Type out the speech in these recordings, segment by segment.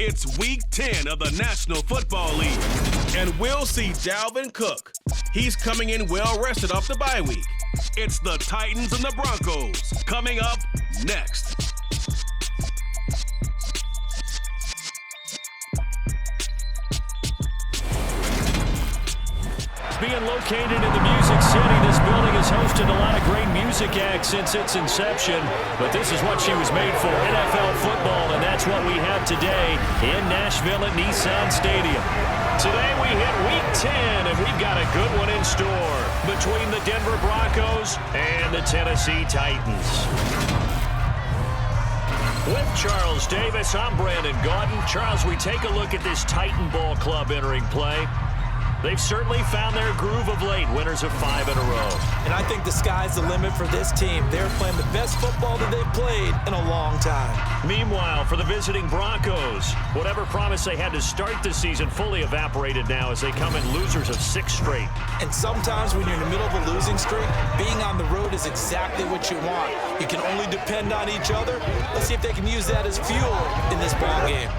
It's Week 10 of the National Football League, and we'll see Dalvin Cook. He's coming in well-rested off the bye week. It's the Titans and the Broncos coming up next. Being located in the Music City, this building has hosted a lot of great music acts since its inception, but this is what she was made for, NFL football, and that's what we have today in Nashville at Nissan Stadium. Today we hit Week 10, and we've got a good one in store between the Denver Broncos and the Tennessee Titans. With Charles Davis, I'm Brandon Gaudin. Charles, we take a look at this Titan Ball Club entering play. They've certainly found their groove of late, winners of 5 in a row. And I think the sky's the limit for this team. They're playing the best football that they've played in a long time. Meanwhile, for the visiting Broncos, whatever promise they had to start the season fully evaporated now as they come in losers of 6 straight. And sometimes when you're in the middle of a losing streak, being on the road is exactly what you want. You can only depend on each other. Let's see if they can use that as fuel in this ball game.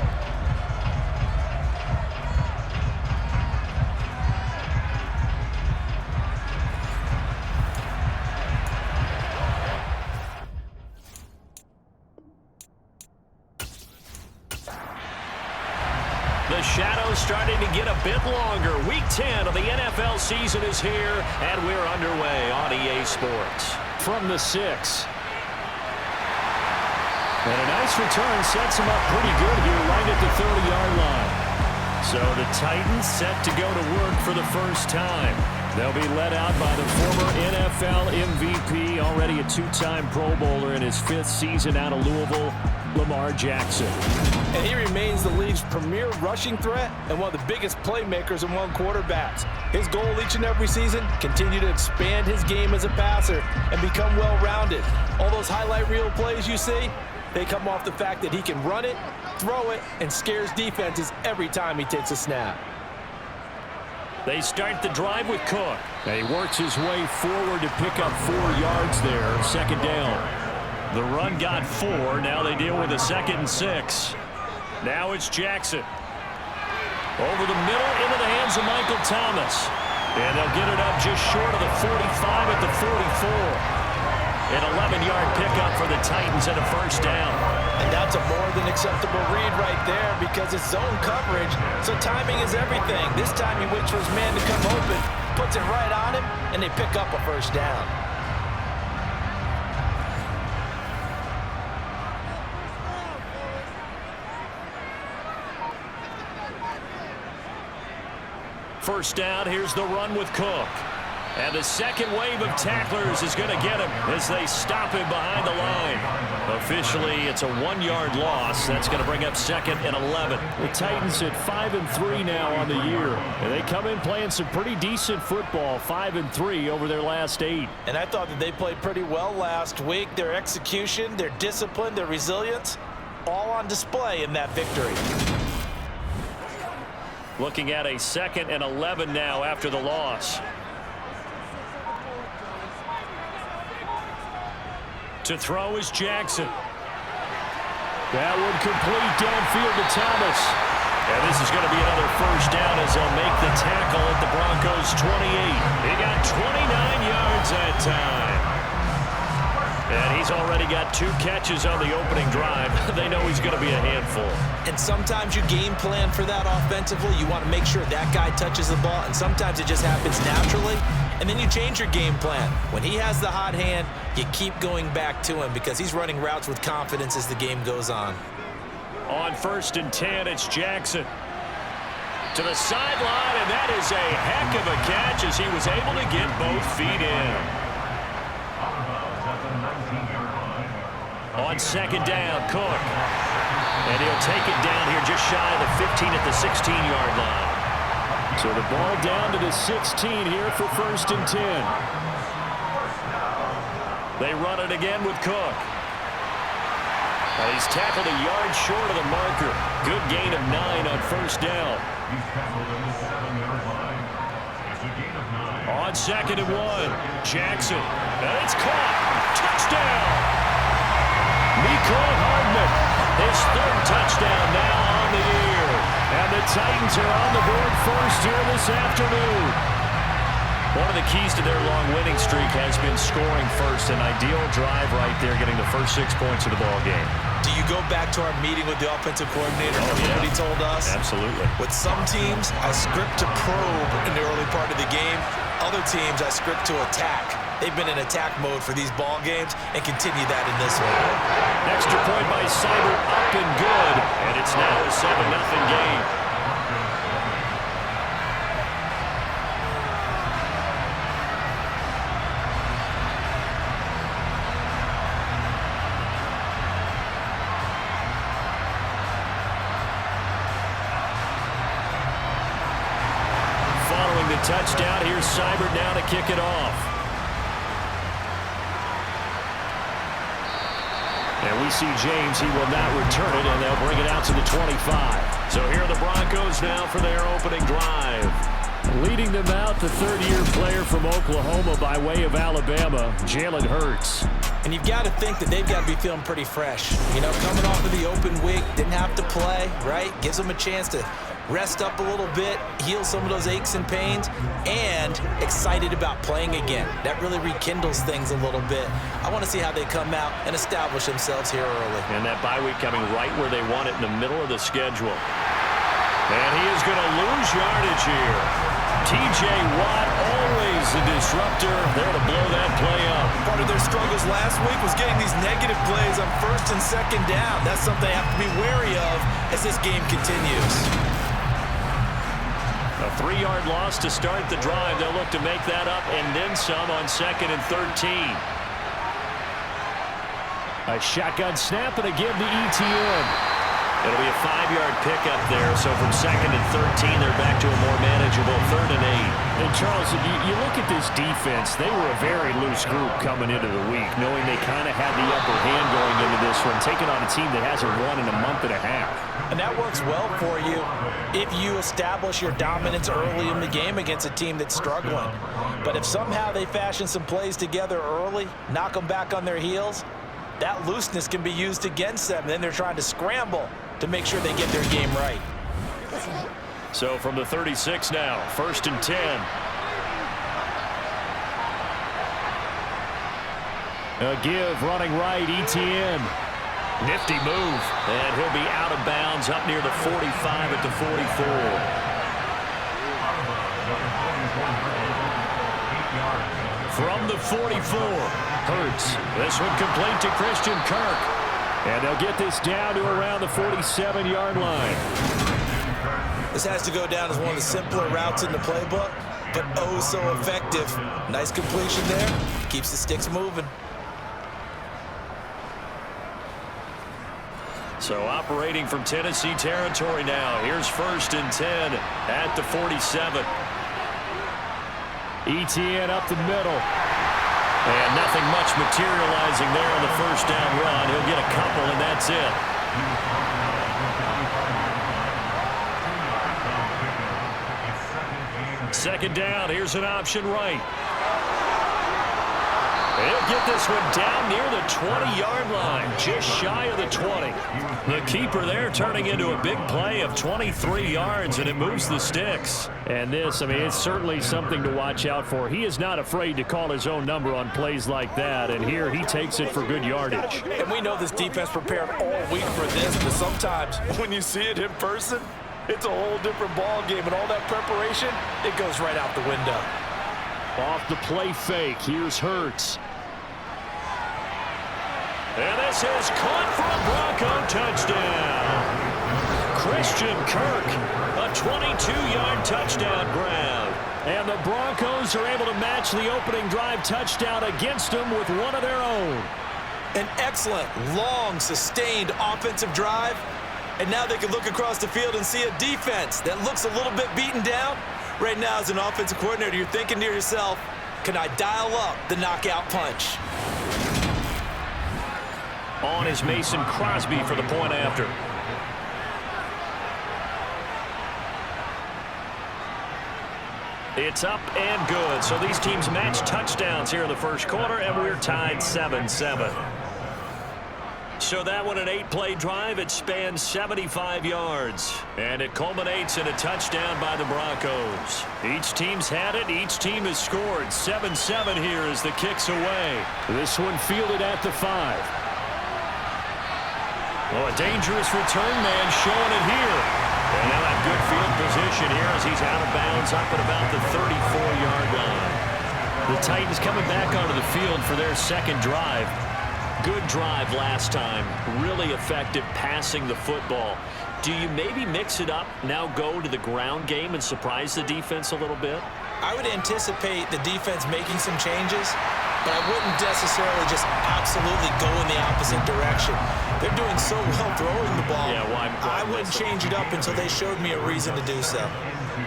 The shadow's starting to get a bit longer. Week 10 of the NFL season is here, and we're underway on EA Sports. From the 6. And a nice return sets him up pretty good here right at the 30-yard line. So the Titans set to go to work for the first time. They'll be led out by the former NFL MVP, already a 2-time Pro Bowler in his 5th season out of Louisville, Lamar Jackson. And he remains the league's premier rushing threat and one of the biggest playmakers among quarterbacks. His goal each and every season, continue to expand his game as a passer and become well-rounded. All those highlight reel plays you see, they come off the fact that he can run it, throw it, and scares defenses every time he takes a snap. They start the drive with Cook. He works his way forward to pick up 4 yards there, second down. The run got 4. Now they deal with a 2nd and 6. Now it's Jackson. Over the middle into the hands of Michael Thomas. And they'll get it up just short of the 45 at the 44. An 11-yard pickup for the Titans and a first down. And that's a more than acceptable read right there because it's zone coverage, so timing is everything. This time he waits for his man to come open, puts it right on him, and they pick up a first down. First down, here's the run with Cook. And the second wave of tacklers is going to get him as they stop him behind the line. Officially, it's a 1-yard loss. That's going to bring up 2nd and 11. The Titans at 5-3 now on the year. And they come in playing some pretty decent football, 5-3 over their last 8. And I thought that they played pretty well last week. Their execution, their discipline, their resilience, all on display in that victory. Looking at a 2nd and 11 now after the loss. To throw is Jackson. That one complete downfield to Thomas. And this is going to be another first down as they'll make the tackle at the Broncos' 28. He got 29 yards that time. And he's already got 2 catches on the opening drive. They know he's going to be a handful. And sometimes you game plan for that offensively. You want to make sure that guy touches the ball, and sometimes it just happens naturally. And then you change your game plan. When he has the hot hand, you keep going back to him because he's running routes with confidence as the game goes on. On 1st and 10, it's Jackson. To the sideline, and that is a heck of a catch as he was able to get both feet in. On 2nd down, Cook. And he'll take it down here just shy of the 15 at the 16-yard line. So the ball down to the 16 here for 1st and 10. They run it again with Cook. And he's tackled a yard short of the marker. Good gain of 9 on 1st down. On 2nd and 1, Jackson. And it's caught. Touchdown! Mecole Hardman. His third touchdown now on the year. And the Titans are on the board first here this afternoon. One of the keys to their long winning streak has been scoring first. An ideal drive right there, getting the first 6 points of the ball game. Do you go back to our meeting with the offensive coordinator? Remember what he told us? Absolutely. With some teams, I script to probe in the early part of the game. Other teams, I script to attack. They've been in attack mode for these ball games and continue that in this one. Extra point by Seibert, up and good. And it's now a 7-0 game. Following the touchdown, here's Seibert now to kick it off. And we see James, he will not return it, and they'll bring it out to the 25. So here are the Broncos now for their opening drive. Leading them out, the third-year player from Oklahoma by way of Alabama, Jalen Hurts. And you've got to think that they've got to be feeling pretty fresh. You know, coming off of the open week, didn't have to play, right? Gives them a chance to rest up a little bit, heal some of those aches and pains, and excited about playing again. That really rekindles things a little bit. I want to see how they come out and establish themselves here early. And that bye week coming right where they want it, in the middle of the schedule. And he is going to lose yardage here. T.J. Watt, always a disruptor, there to blow that play up. Part of their struggles last week was getting these negative plays on first and second down. That's something they have to be wary of as this game continues. A 3-yard loss to start the drive. They'll look to make that up and then some on 2nd and 13. A shotgun snap and a give to ETN. It'll be a 5-yard pickup there. So from 2nd and 13, they're back to a more manageable 3rd and 8. And Charles, if you look at this defense, they were a very loose group coming into the week, knowing they kind of had the upper hand going into this one, taking on a team that hasn't won in a month and a half. And that works well for you if you establish your dominance early in the game against a team that's struggling. But if somehow they fashion some plays together early, knock them back on their heels, that looseness can be used against them. Then they're trying to scramble to make sure they get their game right. So from the 36 now, 1st and 10. A give, running right, ETN. Nifty move, and he'll be out of bounds up near the 45 at the 44. From the 44, Hurts. This one complete to Christian Kirk. And they'll get this down to around the 47-yard line. This has to go down as one of the simpler routes in the playbook, but oh so effective. Nice completion there. Keeps the sticks moving. So operating from Tennessee territory now. Here's 1st and 10 at the 47. ETN up the middle. And nothing much materializing there on the first down run. He'll get a couple, and that's it. Second down, here's an option right. He'll get this one down near the 20-yard line, just shy of the 20. The keeper there turning into a big play of 23 yards, and it moves the sticks. And this, I mean, it's certainly something to watch out for. He is not afraid to call his own number on plays like that, and here he takes it for good yardage. And we know this defense prepared all week for this, but sometimes when you see it in person, it's a whole different ball game, and all that preparation, it goes right out the window. Off the play fake, here's Hurts. And this is caught for a Bronco touchdown. Christian Kirk, a 22-yard touchdown grab. And the Broncos are able to match the opening drive touchdown against them with one of their own. An excellent, long, sustained offensive drive. And now they can look across the field and see a defense that looks a little bit beaten down. Right now, as an offensive coordinator, you're thinking to yourself, can I dial up the knockout punch? On is Mason Crosby for the point after. It's up and good. So these teams match touchdowns here in the first quarter, and we're tied 7-7. So that one, an 8-play drive. It spans 75 yards. And it culminates in a touchdown by the Broncos. Each team's had it. Each team has scored. 7-7 here as the kick's away. This one fielded at the 5. Oh, a dangerous return man showing it here. And now that good field position here as he's out of bounds up at about the 34-yard line. The Titans coming back onto the field for their second drive. Good drive last time. Really effective passing the football. Do you maybe mix it up, now go to the ground game and surprise the defense a little bit? I would anticipate the defense making some changes, but I wouldn't necessarily just absolutely go in the opposite direction. They're doing so well throwing the ball. Yeah, why I wouldn't change it up until they showed me a reason to do so.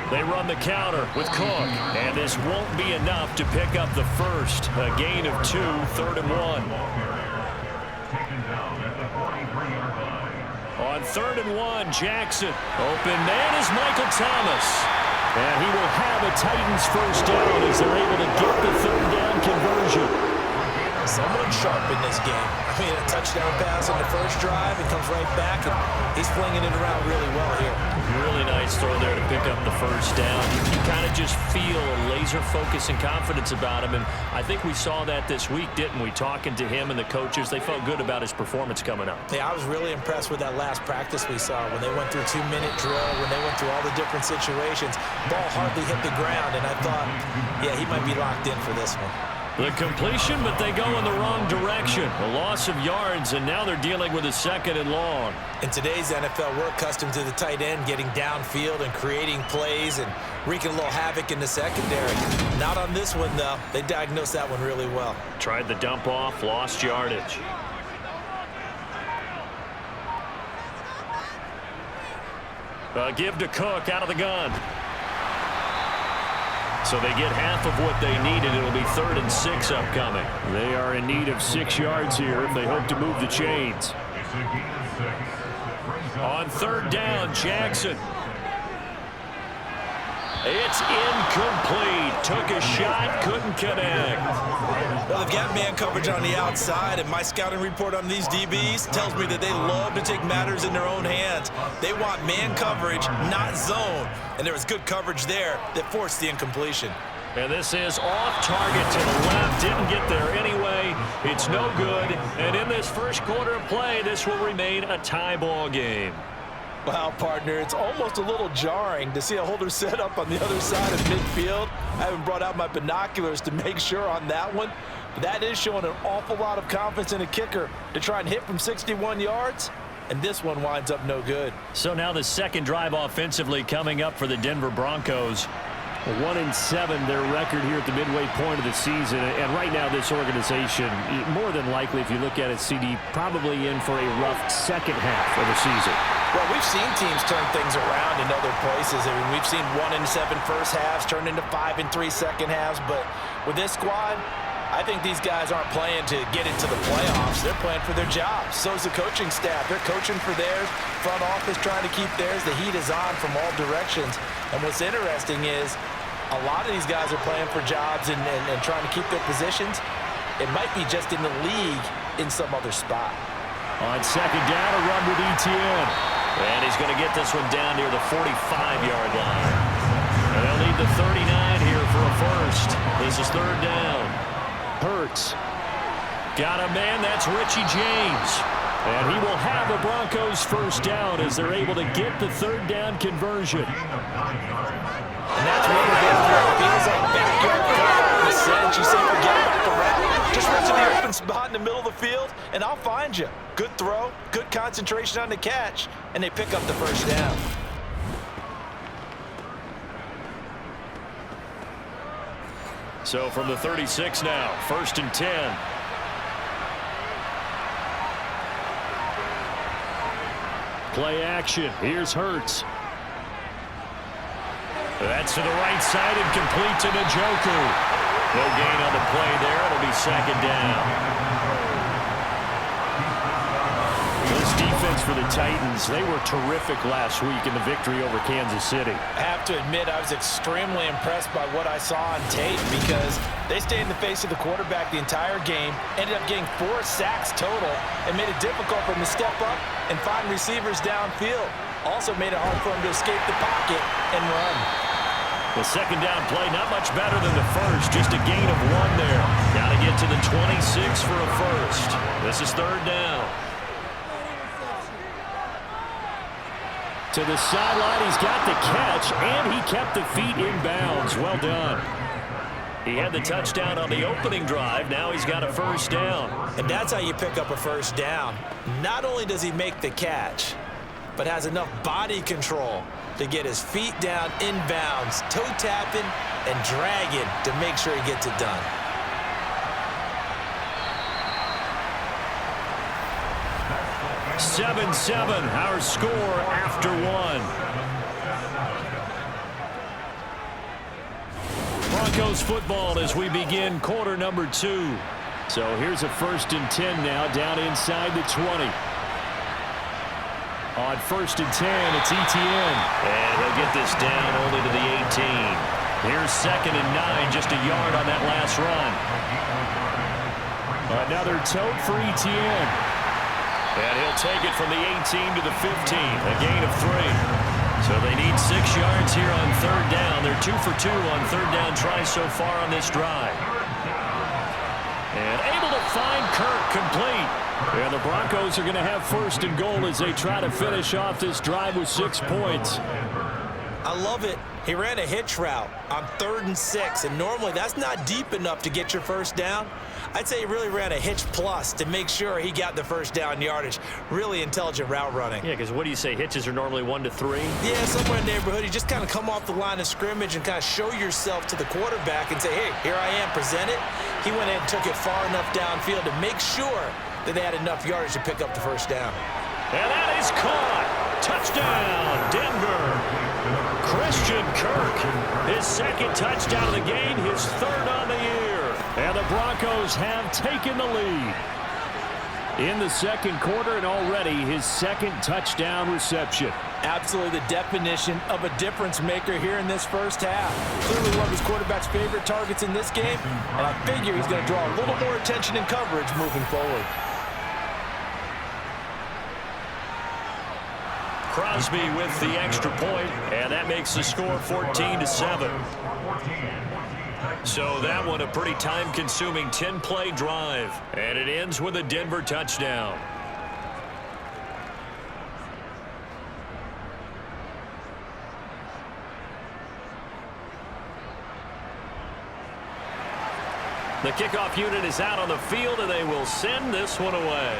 They run the counter with Cook, and this won't be enough to pick up the first. A gain of 2, 3rd and 1. On 3rd and 1, Jackson. Open man is Michael Thomas. And he will have a Titans first down as they're able to get the 3rd down conversion. Someone sharp in this game. I mean, a touchdown pass on the first drive. It comes right back, and he's flinging it around really well here. Really nice throw there to pick up the first down. You kind of just feel a laser focus and confidence about him, and I think we saw that this week, didn't we? Talking to him and the coaches, they felt good about his performance coming up. Yeah, I was really impressed with that last practice we saw when they went through 2-minute drill, when they went through all the different situations. Ball hardly hit the ground, and I thought, yeah, he might be locked in for this one. The completion, but they go in the wrong direction. A loss of yards, and now they're dealing with a 2nd and long. In today's NFL, we're accustomed to the tight end getting downfield and creating plays and wreaking a little havoc in the secondary. Not on this one, though. They diagnosed that one really well. Tried the dump off, lost yardage. Give to Cook out of the gun. So they get half of what they needed. It'll be 3rd and 6 upcoming. They are in need of 6 yards here if they hope to move the chains. On 3rd down, Jackson. It's incomplete. Took a shot, couldn't connect. Well, they've got man coverage on the outside, and my scouting report on these DBs tells me that they love to take matters in their own hands. They want man coverage, not zone. And there was good coverage there that forced the incompletion. And this is off target to the left. Didn't get there anyway. It's no good. And in this first quarter of play, this will remain a tie ball game. Wow, partner, it's almost a little jarring to see a holder set up on the other side of midfield. I haven't brought out my binoculars to make sure on that one. But that is showing an awful lot of confidence in a kicker to try and hit from 61 yards. And this one winds up no good. So now the second drive offensively coming up for the Denver Broncos. 1-7, their record here at the midway point of the season. And right now this organization, more than likely, if you look at it, CD, probably in for a rough second half of the season. Well, we've seen teams turn things around in other places. I mean, we've seen 1-7 first halves turn into 5-3 second halves. But with this squad, I think these guys aren't playing to get into the playoffs. They're playing for their jobs. So is the coaching staff. They're coaching for theirs. Front office trying to keep theirs. The heat is on from all directions. And what's interesting is a lot of these guys are playing for jobs and trying to keep their positions. It might be just in the league in some other spot. On second down, a run with Etienne. And he's going to get this one down near the 45-yard line. And they'll need the 39 here for a first. This is 3rd down. Hurts. Got a man, that's Richie James. And he will have a Broncos first down as they're able to get the 3rd down conversion. And that's what we're getting through. Feels like backyard football in a sense. You say forget about the route. Just run to the open spot in the middle of the field, and I'll find you. Good throw, good concentration on the catch, and they pick up the first down. So from the 36 now, 1st and 10. Play action. Here's Hurts. That's to the right side and complete to Njoku. No gain on the play there. It'll be 2nd down. This defense for the Titans, they were terrific last week in the victory over Kansas City. I have to admit, I was extremely impressed by what I saw on tape because they stayed in the face of the quarterback the entire game, ended up getting 4 sacks total, and made it difficult for him to step up and find receivers downfield. Also made it hard for him to escape the pocket and run. The second down play, not much better than the first, just a gain of 1 there. Got to get to the 26 for a first. This is third down. To the sideline, he's got the catch, and he kept the feet in bounds. Well done. He had the touchdown on the opening drive. Now he's got a first down. And that's how you pick up a first down. Not only does he make the catch, but has enough body control to get his feet down in bounds, toe tapping and dragging to make sure he gets it done. Seven, our score after 1. Broncos football as we begin quarter number 2. So here's a 1st and 10 now, down inside the 20. On 1st and 10, it's Etienne. And he'll get this down only to the 18. Here's 2nd and 9, just a yard on that last run. Another tote for Etienne. And he'll take it from the 18 to the 15, a gain of 3. So they need 6 yards here on third down. They're 2 for 2 on third down tries so far on this drive. And able to find Kirk complete. And the Broncos are going to have 1st and goal as they try to finish off this drive with 6 points. I love it. He ran a hitch route on 3rd and 6, and normally that's not deep enough to get your first down. I'd say he really ran a hitch plus to make sure he got the first down yardage. Really intelligent route running. Yeah, because what do you say, hitches are normally 1 to 3? Yeah, somewhere in the neighborhood. You just kind of come off the line of scrimmage and kind of show yourself to the quarterback and say, hey, here I am, present it. He went ahead and took it far enough downfield to make sure that they had enough yardage to pick up the first down. And that is caught. Touchdown, Denver. Christian Kirk, his 2nd touchdown of the game, his 3rd on the year. And the Broncos have taken the lead in the 2nd quarter, and already his 2nd touchdown reception. Absolutely the definition of a difference maker here in this first half. Clearly one of his quarterback's favorite targets in this game, and I figure he's going to draw a little more attention and coverage moving forward. Crosby with the extra point, and that makes the score 14-7. So that one a pretty time-consuming 10-play drive, and it ends with a Denver touchdown. The kickoff unit is out on the field, and they will send this one away.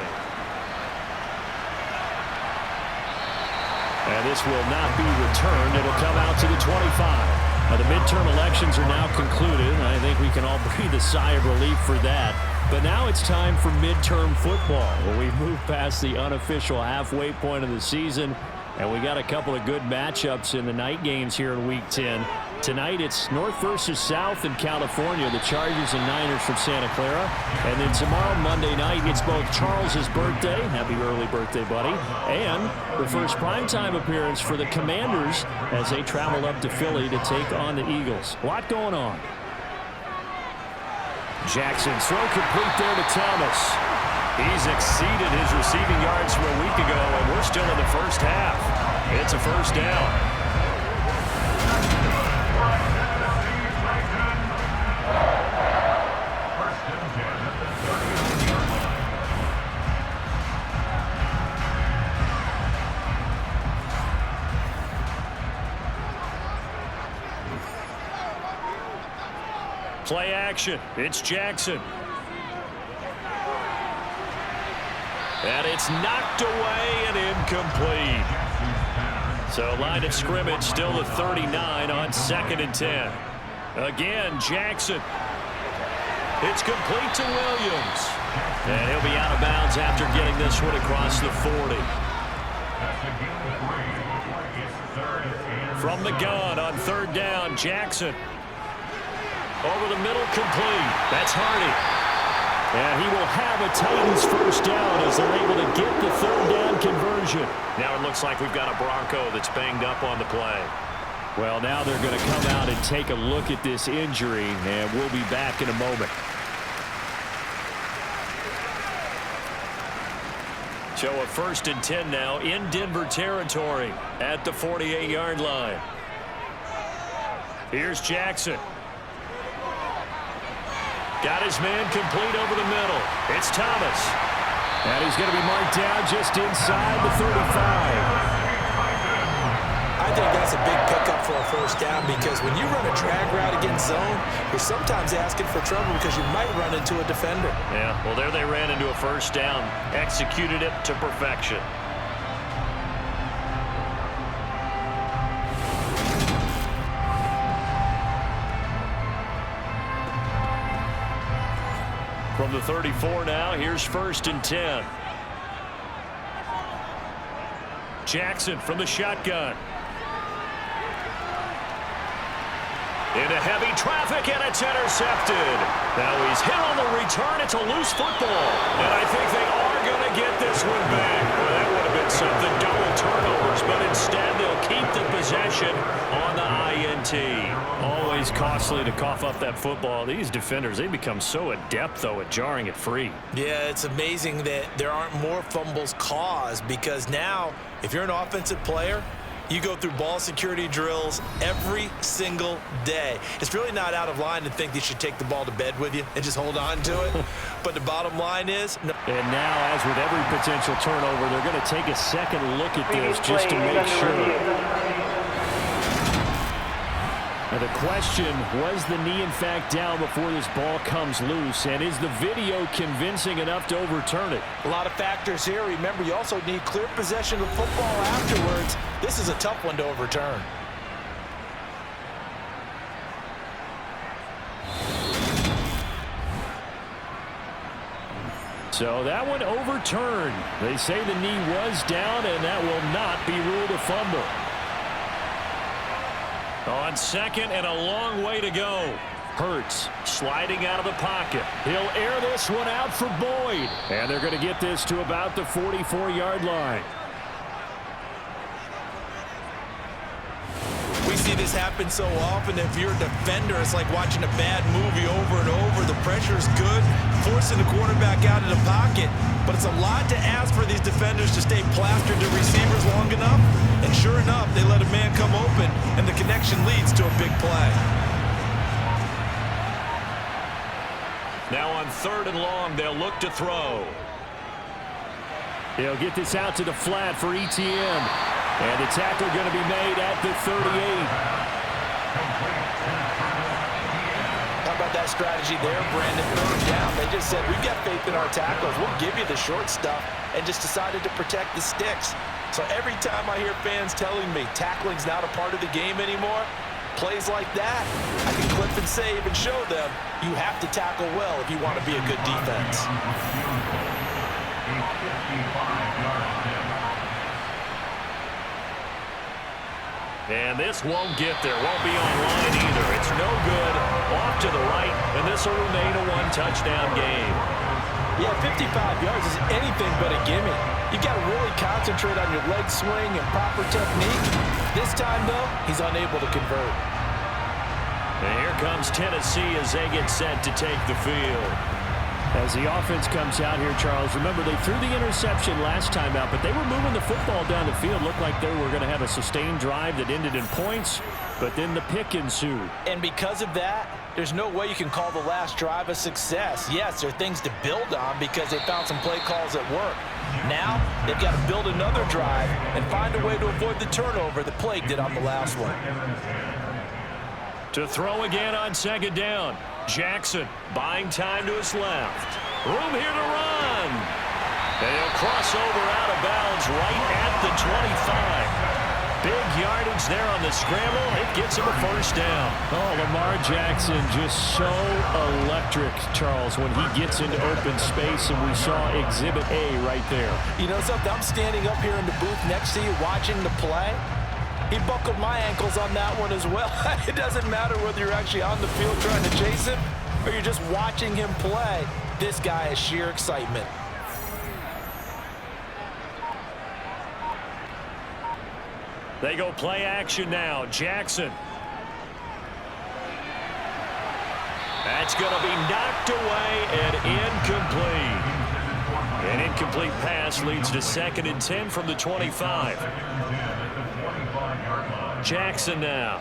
And this will not be returned. It'll come out to the 25. Now, the midterm elections are now concluded. I think we can all breathe a sigh of relief for that. But now it's time for midterm football, where we move past the unofficial halfway point of the season. And we got a couple of good matchups in the night games here in Week 10. Tonight it's North versus South in California, the Chargers and Niners from Santa Clara. And then tomorrow, Monday night, it's both Charles's birthday, happy early birthday, buddy, and the first primetime appearance for the Commanders as they travel up to Philly to take on the Eagles. A lot going on. Jackson, throw complete there to Thomas. He's exceeded his receiving yards from a week ago, and we're still in the first half. It's a first down. Play action. It's Jackson. And it's knocked away and incomplete. So line of scrimmage still the 39 on 2nd and 10. Again, Jackson. It's complete to Williams. And he'll be out of bounds after getting this one across the 40. From the gun on 3rd down, Jackson. Over the middle, complete. That's Hardy. And he will have a Titans first down as they're able to get the third down conversion. Now it looks like we've got a Bronco that's banged up on the play. Well, now they're going to come out and take a look at this injury, and we'll be back in a moment. So a 1st and 10 now in Denver territory at the 48-yard line. Here's Jackson. Got his man complete over the middle. It's Thomas. And he's going to be marked down just inside the 35. I think that's a big pickup for a first down because when you run a drag route against zone, you're sometimes asking for trouble because you might run into a defender. Yeah, well, there they ran into a first down. Executed it to perfection. From the 34 now, here's 1st and 10. Jackson from the shotgun. Into heavy traffic, and it's intercepted. Now he's hit on the return. It's a loose football. And I think they are going to get this one back. Well, that would have been something. Double turnovers, but instead they'll keep the possession on the INT. Always costly to cough up that football. These defenders, they become so adept, though, at jarring it free. Yeah, it's amazing that there aren't more fumbles caused because now, if you're an offensive player, you go through ball security drills every single day. It's really not out of line to think you should take the ball to bed with you and just hold on to it. But the bottom line is... No. And now, as with every potential turnover, they're going to take a second look at this just to make sure. Now the question, was the knee in fact down before this ball comes loose? And is the video convincing enough to overturn it? A lot of factors here. Remember, you also need clear possession of football afterwards. This is a tough one to overturn. So that one overturned. They say the knee was down, and that will not be ruled a fumble. On 2nd and a long way to go. Hurts sliding out of the pocket. He'll air this one out for Boyd. And they're going to get this to about the 44-yard line. We see this happen so often. If you're a defender, it's like watching a bad movie over and over. The pressure is good, forcing the quarterback out of the pocket. But it's a lot to ask for these defenders to stay plastered to receivers long enough. And sure enough, they let a man come open, and the connection leads to a big play. Now on 3rd and long, they'll look to throw. They'll get this out to the flat for ETN. And the tackle going to be made at the 38. How about that strategy there, Brandon? Third down. They just said, we've got faith in our tackles. We'll give you the short stuff, and just decided to protect the sticks. So every time I hear fans telling me tackling's not a part of the game anymore, plays like that, I can clip and save and show them you have to tackle well if you want to be a good defense. And this won't get there. Won't be online either. It's no good. Off to the right, and this will remain a one-touchdown game. Yeah, 55 yards is anything but a gimme. You got to really concentrate on your leg swing and proper technique. This time, though, he's unable to convert. And here comes Tennessee as they get set to take the field. As the offense comes out here, Charles, remember they threw the interception last time out, but they were moving the football down the field. Looked like they were going to have a sustained drive that ended in points, but then the pick ensued. And because of that, there's no way you can call the last drive a success. Yes, there are things to build on because they found some play calls that work. Now, they've got to build another drive and find a way to avoid the turnover that plagued it on the last one. To throw again on 2nd down. Jackson buying time to his left. Room here to run. And he'll cross over out of bounds right at the 25. Big yardage there on the scramble. It gets him a first down. Oh, Lamar Jackson just so electric, Charles, when he gets into open space, and we saw Exhibit A right there. You know something? I'm standing up here in the booth next to you watching the play. He buckled my ankles on that one as well. It doesn't matter whether you're actually on the field trying to chase him or you're just watching him play. this guy is sheer excitement. They go play action now. Jackson. That's going to be knocked away and incomplete. An incomplete pass leads to 2nd and 10 from the 25. Jackson now.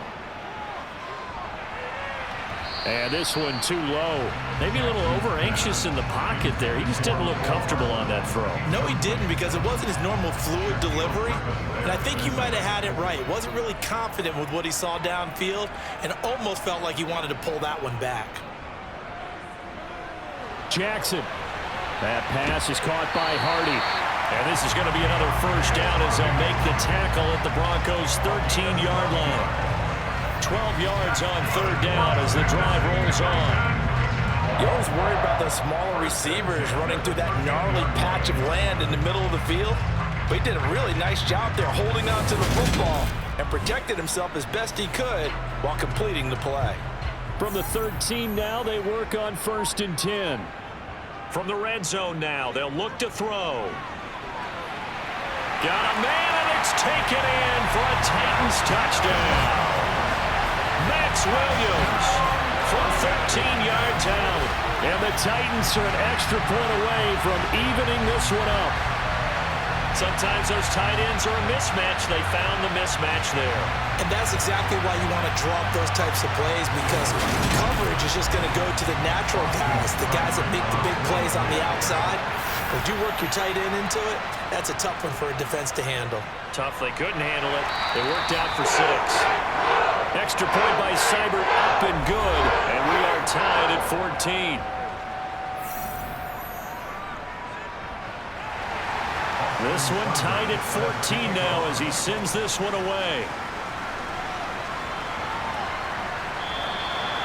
And this one too low. Maybe a little over-anxious in the pocket there. He just didn't look comfortable on that throw. No, he didn't, because it wasn't his normal fluid delivery. And I think you might have had it right. Wasn't really confident with what he saw downfield and almost felt like he wanted to pull that one back. Jackson. That pass is caught by Hardy. And this is going to be another first down as they'll make the tackle at the Broncos' 13-yard line. 12 yards on 3rd down as the drive rolls on. You always worry about those smaller receivers running through that gnarly patch of land in the middle of the field. But he did a really nice job there holding on to the football and protected himself as best he could while completing the play. From the 13 now, they work on 1st and 10. From the red zone now, they'll look to throw. Got a man, and it's taken in for a Titans touchdown. Max Williams from 13 yards out. And the Titans are an extra point away from evening this one up. Sometimes those tight ends are a mismatch. They found the mismatch there. And that's exactly why you want to draw up those types of plays, because coverage is just going to go to the natural guys, the guys that make the big plays on the outside. If you work your tight end into it, that's a tough one for a defense to handle. Tough. They couldn't handle it. They worked out for 6. Extra point by Seibert, up and good. And we are tied at 14. This one tied at 14 now as he sends this one away.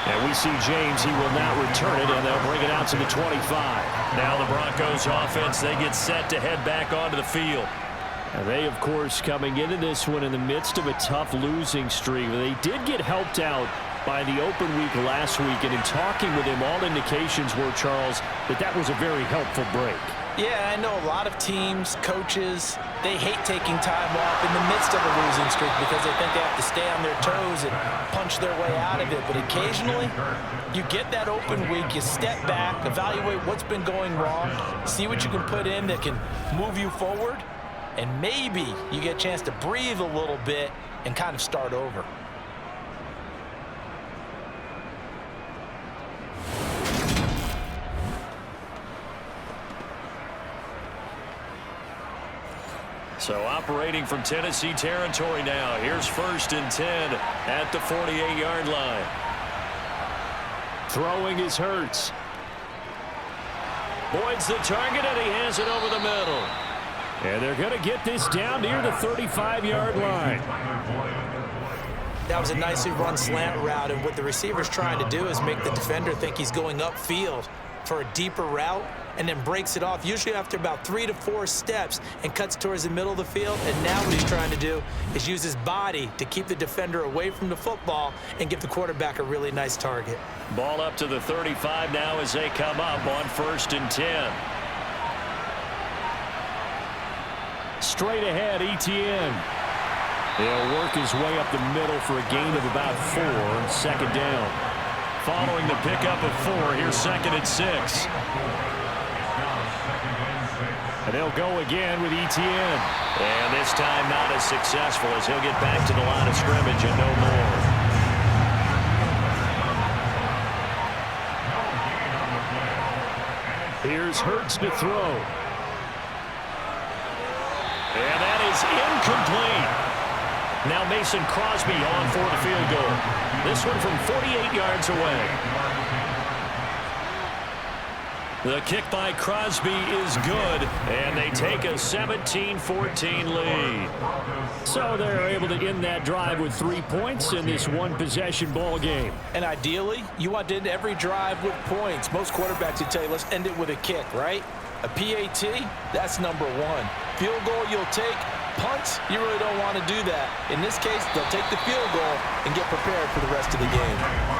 And we see James. He will not return it, and they'll bring it out to the 25. Now the Broncos offense, they get set to head back onto the field. And they, of course, coming into this one in the midst of a tough losing streak. They did get helped out by the open week last week, and in talking with him, all indications were, Charles, that was a very helpful break. Yeah, I know a lot of teams, coaches, they hate taking time off in the midst of a losing streak because they think they have to stay on their toes and punch their way out of it. But occasionally, you get that open week, you step back, evaluate what's been going wrong, see what you can put in that can move you forward, and maybe you get a chance to breathe a little bit and kind of start over. So operating from Tennessee territory now. Here's 1st and 10 at the 48-yard line. Throwing is Hurts. Boyd's the target, and he has it over the middle. And they're going to get this down near the 35-yard line. That was a nicely run slant route, and what the receiver's trying to do is make the defender think he's going upfield for a deeper route, and then breaks it off, usually after about 3 to 4 steps, and cuts towards the middle of the field. And now what he's trying to do is use his body to keep the defender away from the football and give the quarterback a really nice target. Ball up to the 35 now as they come up on 1st and 10. Straight ahead, Etienne. He'll work his way up the middle for a gain of about 4 on 2nd down. Following the pickup of 4, here's 2nd and 6. And they'll go again with Etienne. And this time not as successful as he'll get back to the line of scrimmage and no more. Here's Hurts to throw. And that is incomplete. Now Mason Crosby on for the field goal. This one from 48 yards away. The kick by Crosby is good, and they take a 17-14 lead. So they're able to end that drive with 3 points in this one-possession ball game. And ideally, you want to end every drive with points. Most quarterbacks would tell you, let's end it with a kick, right? A PAT, that's number 1. Field goal you'll take, punts, you really don't want to do that. In this case, they'll take the field goal and get prepared for the rest of the game.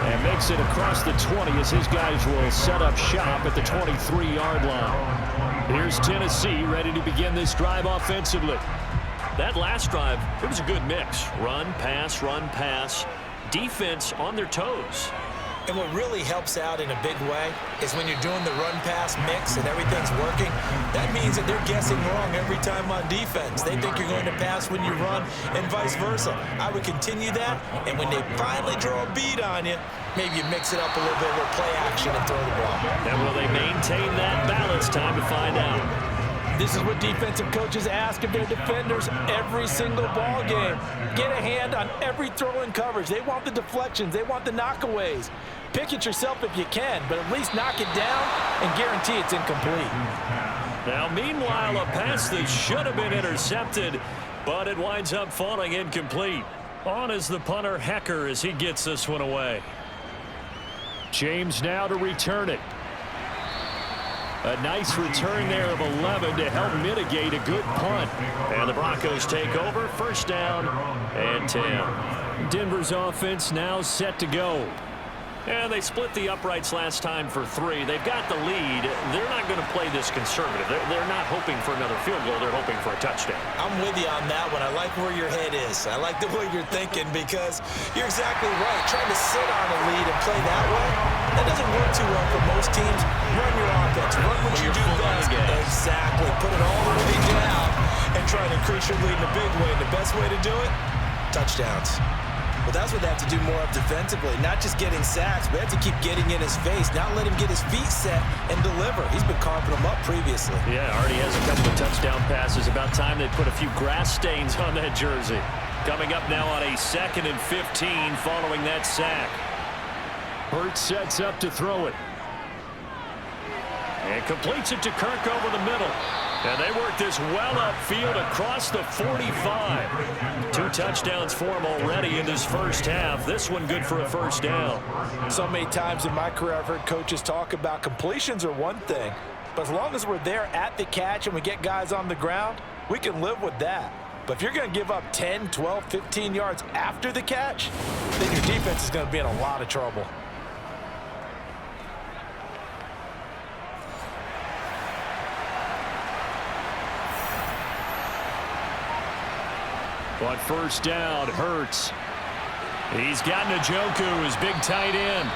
And makes it across the 20 as his guys will set up shop at the 23-yard line. Here's Tennessee ready to begin this drive offensively. That last drive, it was a good mix. Run, pass, defense on their toes. And what really helps out in a big way is when you're doing the run-pass mix and everything's working, that means that they're guessing wrong every time on defense. They think you're going to pass when you run and vice versa. I would continue that, and when they finally draw a beat on you, maybe you mix it up a little bit with play action and throw the ball. And will they maintain that balance? Time to find out. This is what defensive coaches ask of their defenders every single ball game. Get a hand on every throw in coverage. They want the deflections. They want the knockaways. Pick it yourself if you can, but at least knock it down and guarantee it's incomplete. Now, meanwhile, a pass that should have been intercepted, but it winds up falling incomplete. On is the punter, Hecker, as he gets this one away. James now to return it. A nice return there of 11 to help mitigate a good punt. And the Broncos take over, first down and 10. Denver's offense now set to go. And they split the uprights last time for 3. They've got the lead. They're not going to play this conservative. They're not hoping for another field goal. They're hoping for a touchdown. I'm with you on that one. I like where your head is. I like the way you're thinking because you're exactly right. Trying to sit on a lead and play that way, that doesn't work too well for most teams. Run your offense. Run what you do best. Exactly. Put it all the way down and try to increase your lead in a big way. And the best way to do it, touchdowns. Well, that's what they have to do more of defensively. Not just getting sacks, but they have to keep getting in his face. Not let him get his feet set and deliver. He's been carving them up previously. Yeah, already has a couple of touchdown passes. About time they put a few grass stains on that jersey. Coming up now on a 2nd and 15 following that sack. Hurts sets up to throw it. And completes it to Kirk over the middle. And they work this well upfield across the 45. 2 touchdowns for him already in this first half. This one good for a first down. So many times in my career I've heard coaches talk about completions are one thing, but as long as we're there at the catch and we get guys on the ground, we can live with that. But if you're going to give up 10, 12, 15 yards after the catch, then your defense is going to be in a lot of trouble. On first down, Hurts. He's got Njoku, his big tight end.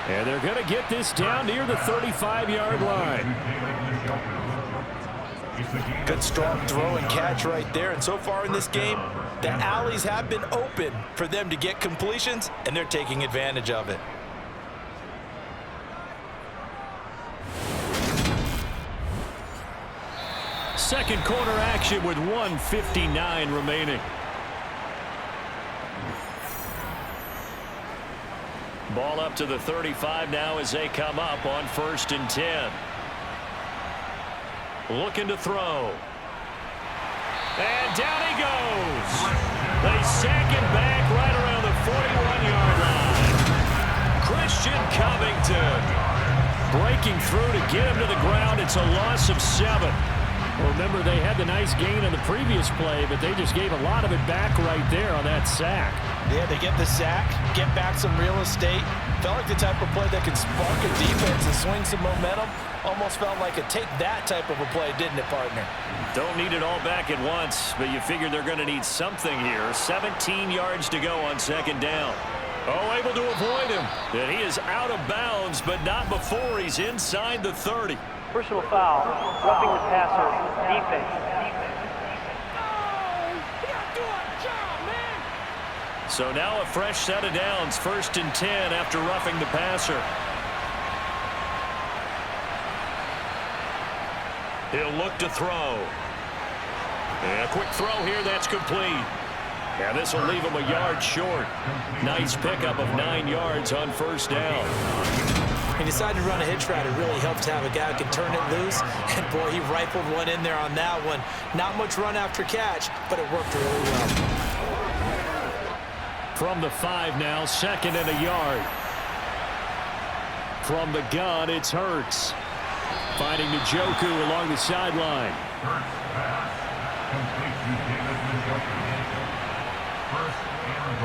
And they're going to get this down near the 35-yard line. Good strong throw and catch right there. And so far in this game, the alleys have been open for them to get completions, and they're taking advantage of it. Second quarter action with 1:59 remaining. Ball up to the 35 now as they come up on 1st and 10. Looking to throw. And down he goes. They sack him back right around the 41-yard line. Christian Covington Breaking through to get him to the ground. It's a loss of 7. Well, remember, they had the nice gain on the previous play, but they just gave a lot of it back right there on that sack. Yeah, they get the sack, get back some real estate. Felt like the type of play that can spark a defense and swing some momentum. Almost felt like a take that type of a play, didn't it, partner? don't need it all back at once, but you figure they're going to need something here. 17 yards to go on 2nd down. Oh, able to avoid him. And he is out of bounds, but not before he's inside the 30. Personal foul, roughing the passer, defense. So now a fresh set of downs, 1st and 10 after roughing the passer. He'll look to throw. And a quick throw here, that's complete. And this will leave him a yard short. Nice pickup of 9 yards on 1st down. He decided to run a hitch route. It really helped to have a guy who can turn it loose. And, boy, he rifled one in there on that one. Not much run after catch, but it worked really well. From the 5 now, 2nd and a yard. From the gun, it's Hurts. Finding Njoku along the sideline.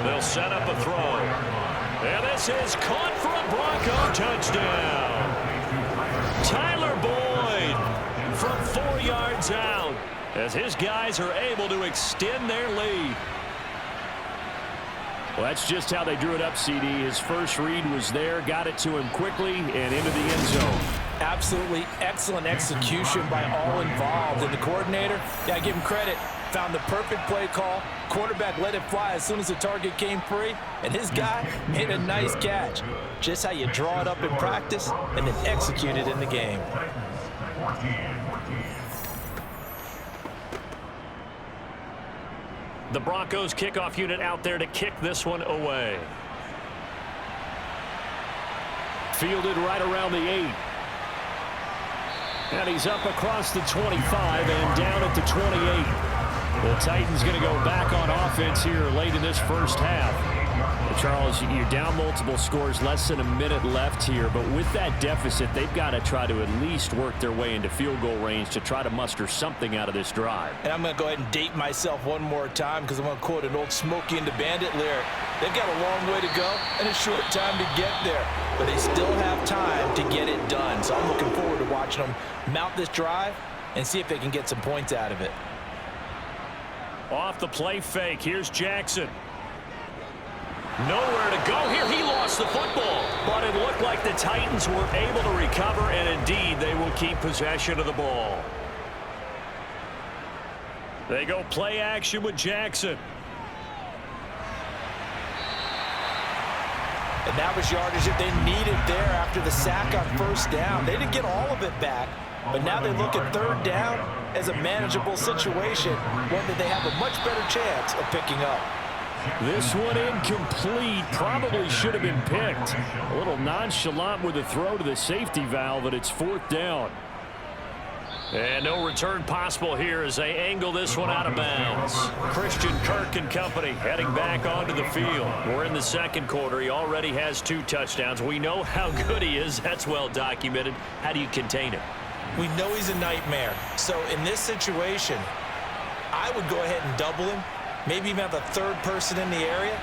They'll set up a throw. And this is caught for a Bronco touchdown. Tyler Boyd from 4 yards out as his guys are able to extend their lead. Well, that's just how they drew it up, CD. His first read was there, got it to him quickly, and into the end zone. Absolutely excellent execution by all involved. And the coordinator, yeah, give him credit, found the perfect play call. Quarterback let it fly as soon as the target came free, and his guy made a nice catch. Just how you draw it up in practice and then execute it in the game. The Broncos kickoff unit out there to kick this one away. Fielded right around the 8. And he's up across the 25 and down at the 28. The Titans going to go back on offense here late in this first half. Charles, you're down multiple scores, less than a minute left here, but with that deficit, they've got to try to at least work their way into field goal range to try to muster something out of this drive. And I'm going to go ahead and date myself one more time because I'm going to quote an old Smokey and the Bandit lyric. They've got a long way to go and a short time to get there, but they still have time to get it done. So I'm looking forward to watching them mount this drive and see if they can get some points out of it. Off the play fake, here's Jackson. Nowhere to go here. He lost the football, but it looked like the Titans were able to recover, and indeed they will keep possession of the ball. They go play action with Jackson. And that was yardage that they needed there after the sack on first down. They didn't get all of it back, but now they look at third down as a manageable situation, one that they have a much better chance of picking up. This one incomplete. Probably should have been picked. A little nonchalant with the throw to the safety valve, but it's fourth down. And no return possible here as they angle this one out of bounds. Christian Kirk and company heading back onto the field. We're in the second quarter. He already has 2 touchdowns. We know how good he is. That's well documented. How do you contain him? We know he's a nightmare. So in this situation, I would go ahead and double him. Maybe even have a third person in the area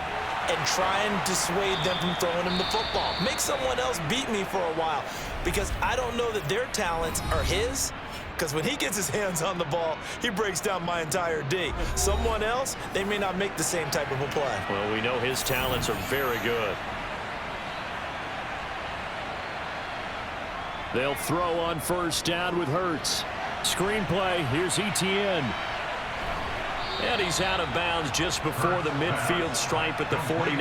and try and dissuade them from throwing him the football. Make someone else beat me for a while because I don't know that their talents are his, because when he gets his hands on the ball, he breaks down my entire D. Someone else, they may not make the same type of a play. Well, we know his talents are very good. They'll throw on first down with Hurts. Screenplay, here's Etienne. And he's out of bounds just before the midfield stripe at the 49.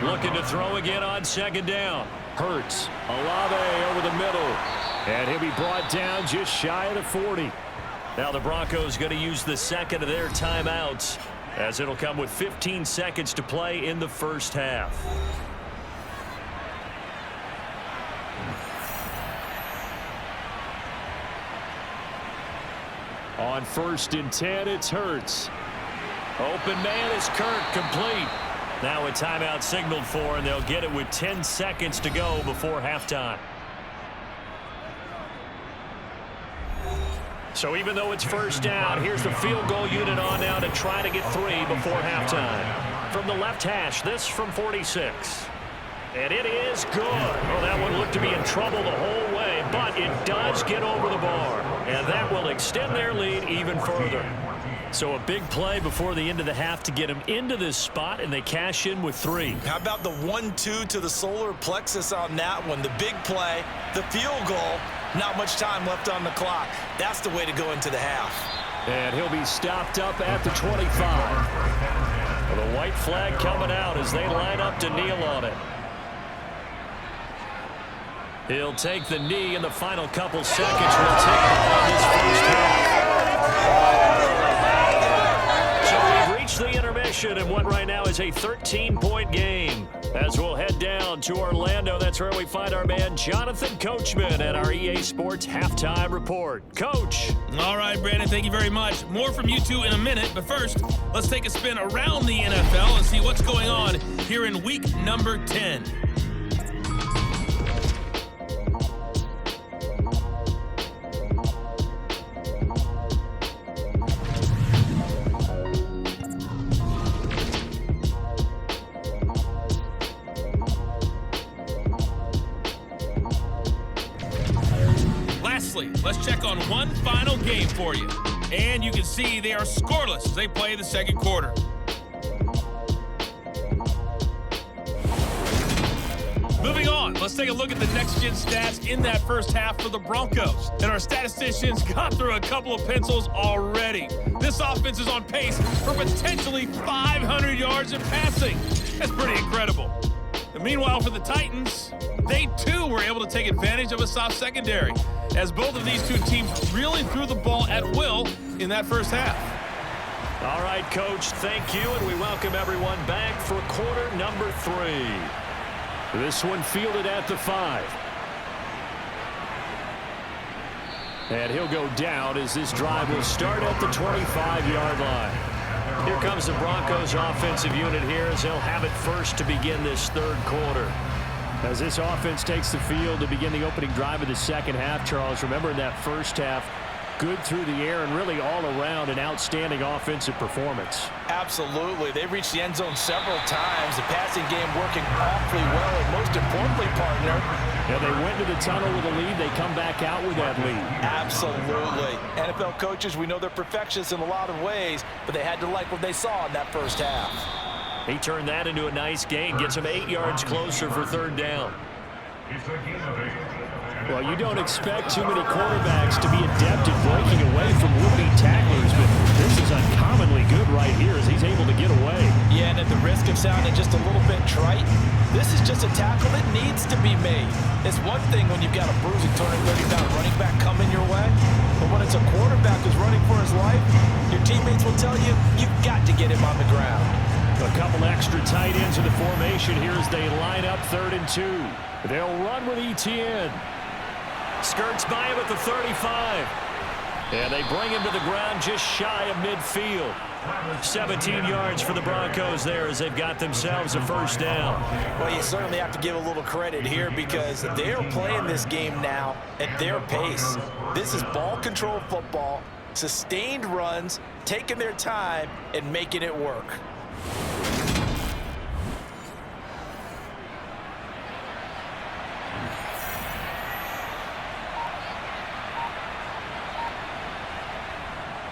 Looking to throw again on second down. Hurts, Olave over the middle. And he'll be brought down just shy of the 40. Now the Broncos going to use the second of their timeouts as it'll come with 15 seconds to play in the first half. On 1st and 10, it's Hurts. Open man is Kirk, complete. Now a timeout signaled for, and they'll get it with 10 seconds to go before halftime. So even though it's first down, here's the field goal unit on now to try to get 3 before halftime. From the left hash, this from 46. And it is good. Well, that one looked to be in trouble the whole way, but it does get over the bar. And that will extend their lead even further. So a big play before the end of the half to get them into this spot, and they cash in with 3. How about the 1-2 to the solar plexus on that one? The big play, the field goal, not much time left on the clock. That's the way to go into the half. And he'll be stopped up at the 25. Well, the white flag coming out as they line up to kneel on it. He'll take the knee in the final couple seconds. We'll take on this first half. So we've reached the intermission in what right now is a 13-point game. As we'll head down to Orlando, that's where we find our man Jonathan Coachman at our EA Sports Halftime Report. Coach. All right, Brandon, thank you very much. More from you two in a minute, but first, let's take a spin around the NFL and see what's going on here in week number 10. let's check on one final game for you. And you can see they are scoreless as they play the second quarter. Moving on, let's take a look at the next-gen stats in that first half for the Broncos. And our statisticians got through a couple of pencils already. This offense is on pace for potentially 500 yards in passing. That's pretty incredible. And meanwhile, for the Titans, they too were able to take advantage of a soft secondary, as both of these two teams really threw the ball at will in that first half. All right, Coach, thank you, and we welcome everyone back for quarter number 3. This one fielded at the 5. And he'll go down as this drive will start at the 25-yard line. Here comes the Broncos offensive unit here as they'll have it first to begin this third quarter. As this offense takes the field to begin the opening drive of the second half, Charles, remember in that first half, good through the air and really all around an outstanding offensive performance. Absolutely. They reached the end zone several times. The passing game working awfully well, and most importantly, partner, yeah, they went to the tunnel with a lead. They come back out with that lead. Absolutely. NFL coaches, we know they're perfectionists in a lot of ways, but they had to like what they saw in that first half. He turned that into a nice gain, gets him 8 yards closer for third down. Well, you don't expect too many quarterbacks to be adept at breaking away from would-be tacklers, but this is uncommonly good right here as he's able to get away. Yeah, and at the risk of sounding just a little bit trite, this is just a tackle that needs to be made. It's one thing when you've got a bruising 230-pound running back coming your way, but when it's a quarterback who's running for his life, your teammates will tell you, you've got to get him on the ground. A couple extra tight ends in the formation here as they line up 3rd and 2. They'll run with ETN. Skirts by him at the 35. And they bring him to the ground just shy of midfield. 17 yards for the Broncos there as they've got themselves a first down. Well, you certainly have to give a little credit here because they're playing this game now at their pace. This is ball control football, sustained runs, taking their time, and making it work.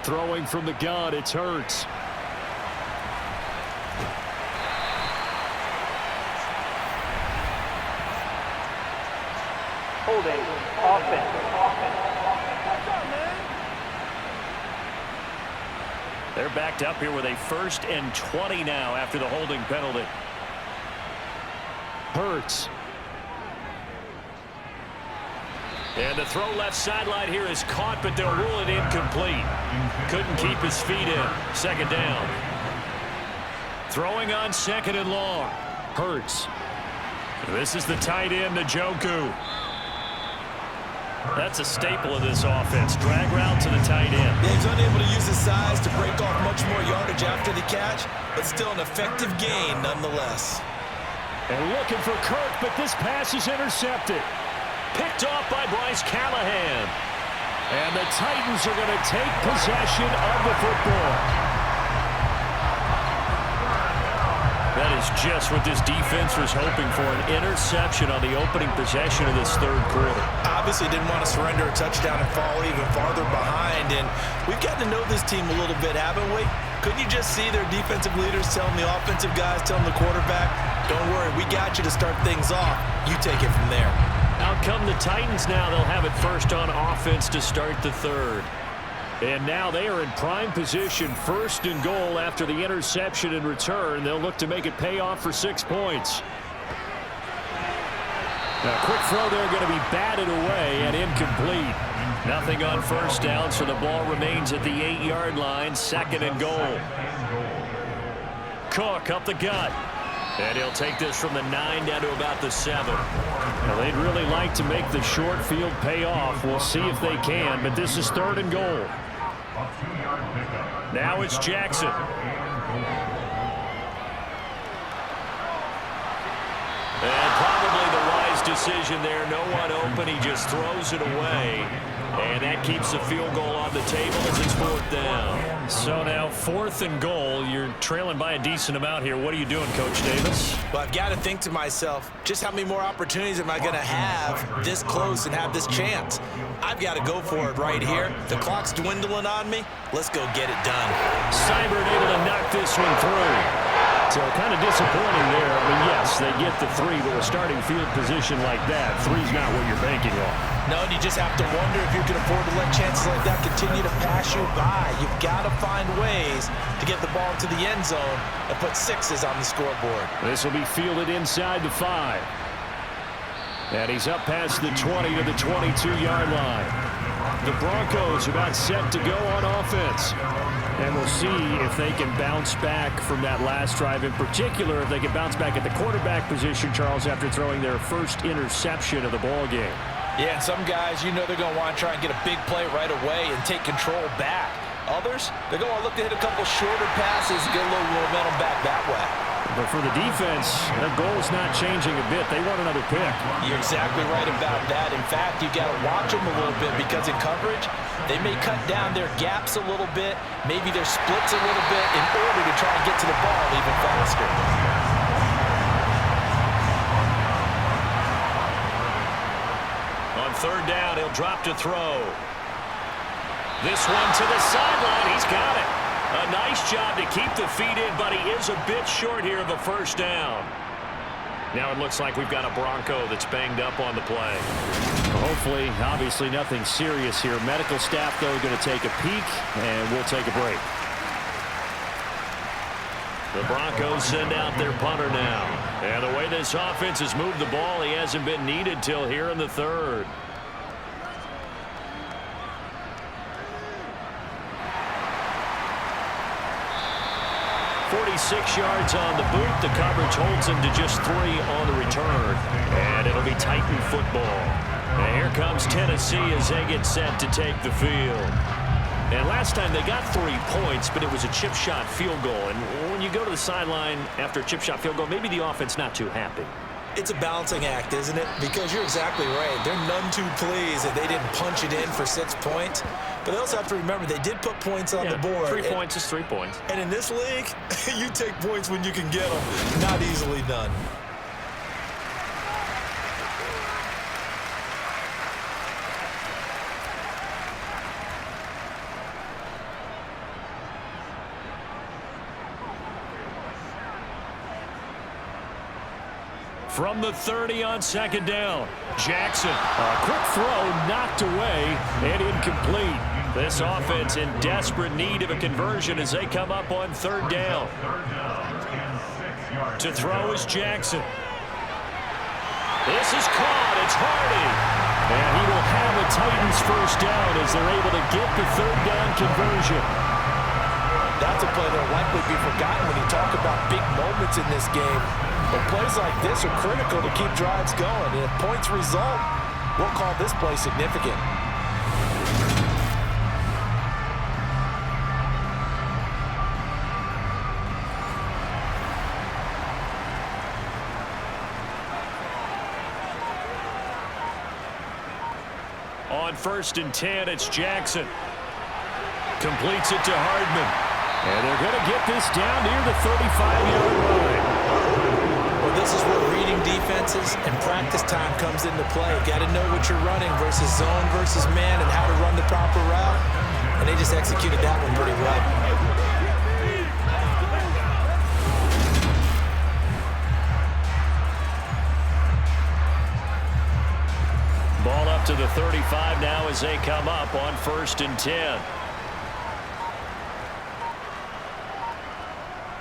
Throwing from the gun, it's Hurts. Holding. Offense. They're backed up here with a 1st and 20 now after the holding penalty. Hurts. And the throw left sideline here is caught, but they'll rule it incomplete. Couldn't keep his feet in. Second down. Throwing on 2nd and long. Hurts. This is the tight end, Njoku. That's a staple of this offense. Drag route to the tight end. Yeah, he's unable to use his size to break off much more yardage after the catch, but still an effective gain nonetheless. And looking for Kirk, but this pass is intercepted. Picked off by Bryce Callahan. And the Titans are going to take possession of the football. That is just what this defense was hoping for, an interception on the opening possession of this third quarter. Obviously didn't want to surrender a touchdown and fall even farther behind, and we've gotten to know this team a little bit, haven't we? Couldn't you just see their defensive leaders telling the offensive guys, telling the quarterback, don't worry, we got you to start things off. You take it from there. Out come the Titans now. They'll have it first on offense to start the third. And now they are in prime position, 1st and goal after the interception and return. They'll look to make it pay off for 6 points. Now, a quick throw there going to be batted away and incomplete. Nothing on first down, so the ball remains at the 8-yard line, 2nd and goal. Cook up the gut. And he'll take this from the 9 down to about the 7. Now, they'd really like to make the short field pay off. We'll see if they can, but this is 3rd and goal. Now it's Jackson. And probably the wise decision there. No one open. He just throws it away. And that keeps the field goal on the table as it's 4th down. So now 4th and goal. You're trailing by a decent amount here. What are you doing, Coach Davis? Well, I've got to think to myself, just how many more opportunities am I going to have this close and have this chance? I've got to go for it right here. The clock's dwindling on me. Let's go get it done. Seibert able to knock this one through. So kind of disappointing there. I mean, yes, they get the 3, but with starting field position like that, 3's not what you're banking on. No, and you just have to wonder if you can afford to let chances like that continue to pass you by. You've got to find ways to get the ball to the end zone and put 6s on the scoreboard. This will be fielded inside the 5. And he's up past the 20 to the 22-yard line. The Broncos are about set to go on offense. And we'll see if they can bounce back from that last drive. In particular, if they can bounce back at the quarterback position, Charles, after throwing their first interception of the ball game. Yeah, and some guys, you know they're going to want to try and get a big play right away and take control back. Others, they're going to look to hit a couple shorter passes and get a little momentum back that way. But for the defense, their goal is not changing a bit. They want another pick. You're exactly right about that. In fact, you got to watch them a little bit because in coverage, they may cut down their gaps a little bit, maybe their splits a little bit in order to try and get to the ball even faster. On 3rd down, he'll drop to throw. This one to the sideline. He's got it. A nice job to keep the feet in, but he is a bit short here of a 1st down. Now it looks like we've got a Bronco that's banged up on the play. Hopefully, obviously nothing serious here. Medical staff, though, going to take a peek, and we'll take a break. The Broncos send out their punter now. And the way this offense has moved the ball, he hasn't been needed till here in the 3rd. .46 yards on the boot. The coverage holds him to just 3 on the return. And it'll be Titan football. And here comes Tennessee as they get set to take the field. And last time they got 3 points, but it was a chip shot field goal. And when you go to the sideline after a chip shot field goal, maybe the offense not too happy. It's a balancing act, isn't it? Because you're exactly right. They're none too pleased that they didn't punch it in for 6 points. But they also have to remember they did put points on the board. 3 points is 3 points. And in this league, you take points when you can get them. Not easily done. From the 30 on 2nd down, Jackson. A quick throw knocked away and incomplete. This offense in desperate need of a conversion as they come up on 3rd down. To throw is Jackson. This is caught. It's Hardy. And he will have a Titans 1st down as they're able to get the 3rd down conversion. That's a play that will likely be forgotten when you talk about big moments in this game. But plays like this are critical to keep drives going. And if points result, we'll call this play significant. On 1st and 10, it's Jackson. Completes it to Hardman. And they're going to get this down near the 35-yard line. Well, this is where reading defenses and practice time comes into play. Got to know what you're running versus zone versus man and how to run the proper route. And they just executed that one pretty well. Ball up to the 35 now as they come up on 1st and 10.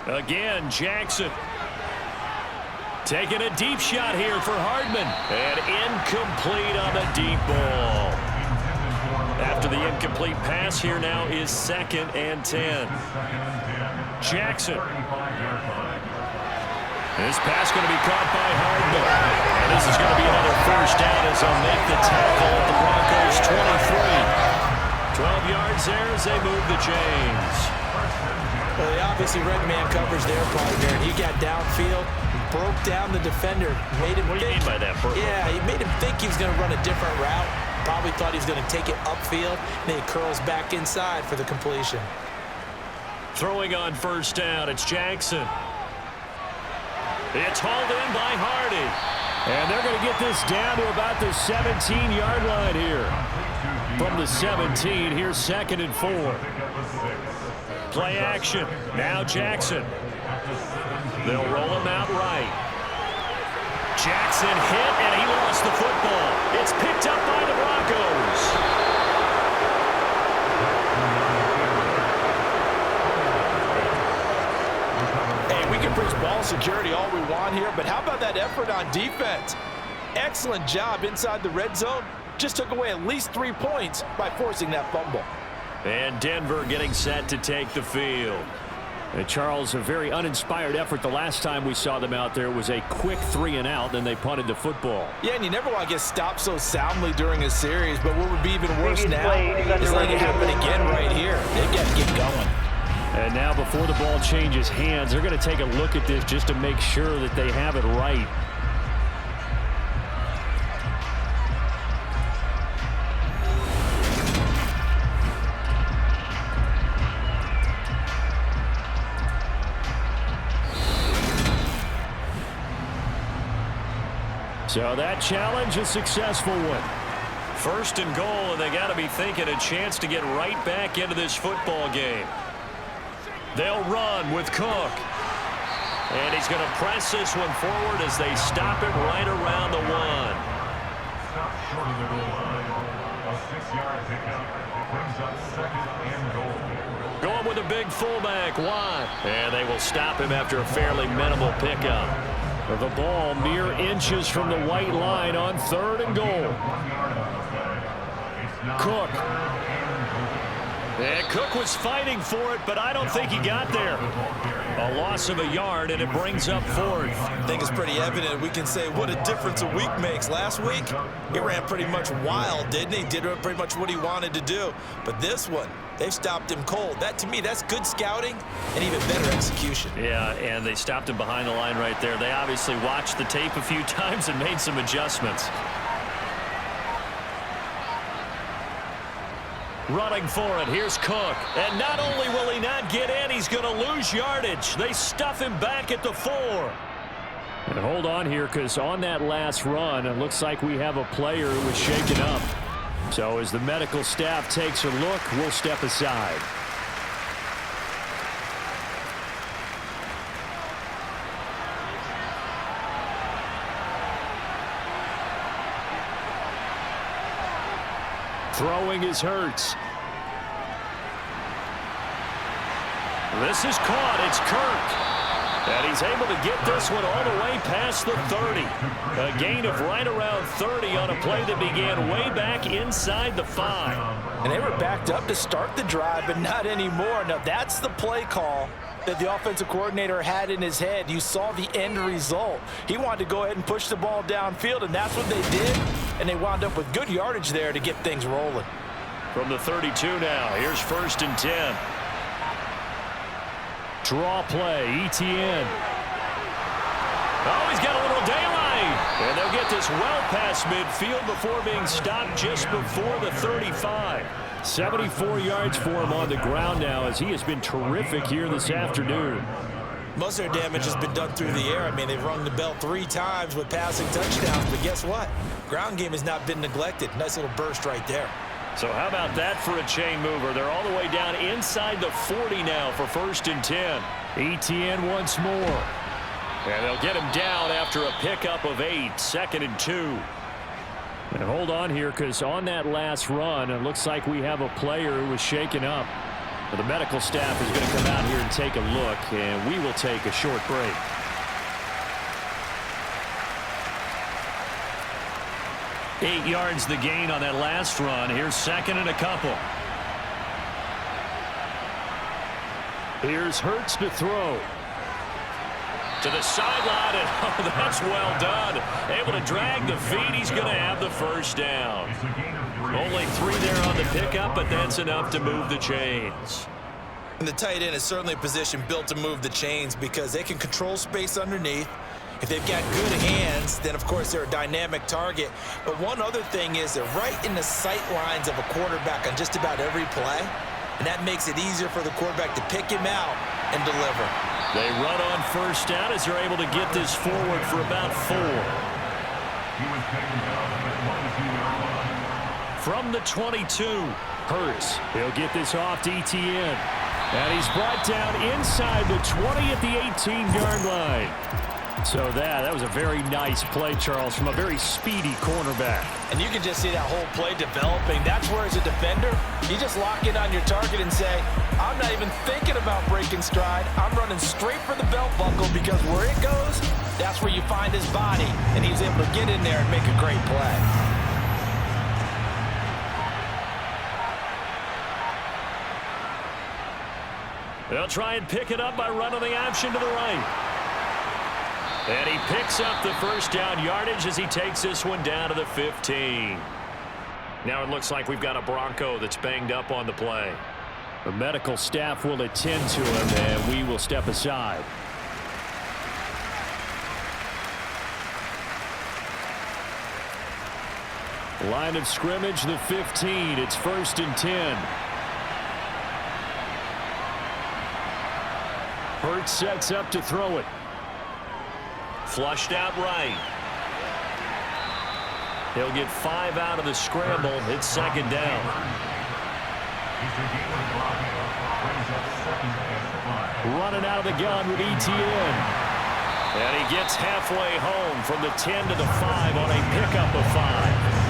Again, Jackson. Taking a deep shot here for Hardman. And incomplete on the deep ball. After the incomplete pass, here now is 2nd and 10. Jackson. This pass going to be caught by Hardman. And this is going to be another 1st down as they'll make the tackle at the Broncos 23. 12 yards there as they move the chains. Well, they obviously read man coverage there, partner, and he got downfield, broke down the defender, made him What do you mean by that? Yeah, he made him think he was going to run a different route, Probably thought he was going to take it upfield, and then he curls back inside for the completion. Throwing on first down, it's Jackson. It's hauled in by Hardy. And they're going to get this down to about the 17-yard line here. From the 17, here's 2nd and 4. Play action. Now Jackson. They'll roll him out right. Jackson hit, and he lost the football. It's picked up by the Broncos. Hey, we can preach ball security all we want here, but how about that effort on defense? Excellent job inside the red zone. Just took away at least 3 points by forcing that fumble. And Denver getting set to take the field. And Charles, a very uninspired effort. The last time we saw them out there was a quick 3-and-out, then they punted the football. Yeah, and you never want to get stopped so soundly during a series, but what would be even worse now is letting it happen again right here. They've got to get going. And now before the ball changes hands, they're going to take a look at this just to make sure that they have it right. So that challenge, a successful one. 1st and goal, and they got to be thinking a chance to get right back into this football game. They'll run with Cook. And he's going to press this one forward as they stop it right around the 1. Stop short of the goal line. A 6-yard pickup brings up 2nd and goal. Going with a big fullback, Watt. And they will stop him after a fairly minimal pickup. The ball mere inches from the white line on 3rd and goal. Cook. And Cook was fighting for it, but I don't think he got there. A loss of a yard, and it brings up 4th. I think it's pretty evident. We can say what a difference a week makes. Last week, he ran pretty much wild, didn't he? Did pretty much what he wanted to do. But this one, they've stopped him cold. That, to me, that's good scouting and even better execution. Yeah, and they stopped him behind the line right there. They obviously watched the tape a few times and made some adjustments. Running for it, here's Cook. And not only will he not get in, he's going to lose yardage. They stuff him back at the 4. And hold on here, because on that last run, it looks like we have a player who was shaken up. So as the medical staff takes a look, we'll step aside. Throwing is Hurts. This is caught. It's Kirk. And he's able to get this one all the way past the 30. A gain of right around 30 on a play that began way back inside the 5. And they were backed up to start the drive, but not anymore. Now, that's the play call that the offensive coordinator had in his head. You saw the end result. He wanted to go ahead and push the ball downfield, and that's what they did. And they wound up with good yardage there to get things rolling. From the 32 now, here's 1st and 10. Draw play, ETN. Oh, he's got a little daylight. And they'll get this well past midfield before being stopped just before the 35. 74 yards for him on the ground now, as he has been terrific here this afternoon. Most of their damage has been done through the air. I mean, they've rung the bell 3 times with passing touchdowns, but guess what? Ground game has not been neglected. Nice little burst right there. So how about that for a chain mover? They're all the way down inside the 40 now for 1st and 10. ETN once more. And they'll get him down after a pickup of 8, 2nd and 2. And hold on here, because on that last run, it looks like we have a player who was shaken up. The medical staff is going to come out here and take a look, and we will take a short break. Eight yards the gain on that last run. Here's 2nd and a couple. Here's Hurts to throw. To the sideline, and oh, that's well done. Able to drag the feet. He's going to have the 1st down. Only 3 there on the pickup, but that's enough to move the chains. And the tight end is certainly a position built to move the chains because they can control space underneath. If they've got good hands, then of course they're a dynamic target. But one other thing is they're right in the sight lines of a quarterback on just about every play. And that makes it easier for the quarterback to pick him out and deliver. They run on first down as they're able to get this forward for about 4. From the 22, Hurts. He'll get this off to ETN. And he's brought down inside the 20 at the 18-yard line. So that was a very nice play, Charles, from a very speedy cornerback. And you can just see that whole play developing. That's where, as a defender, you just lock in on your target and say, I'm not even thinking about breaking stride. I'm running straight for the belt buckle, because where it goes, that's where you find his body. And he was able to get in there and make a great play. They'll try and pick it up by running the option to the right. And he picks up the first down yardage as he takes this one down to the 15. Now it looks like we've got a Bronco that's banged up on the play. The medical staff will attend to him, and we will step aside. Line of scrimmage, the 15. It's 1st and 10. Hurts sets up to throw it. Flushed out right. He'll get 5 out of the scramble. It's 2nd down. Running out of the gun with ETN. And he gets halfway home from the 10 to the 5 on a pickup of 5.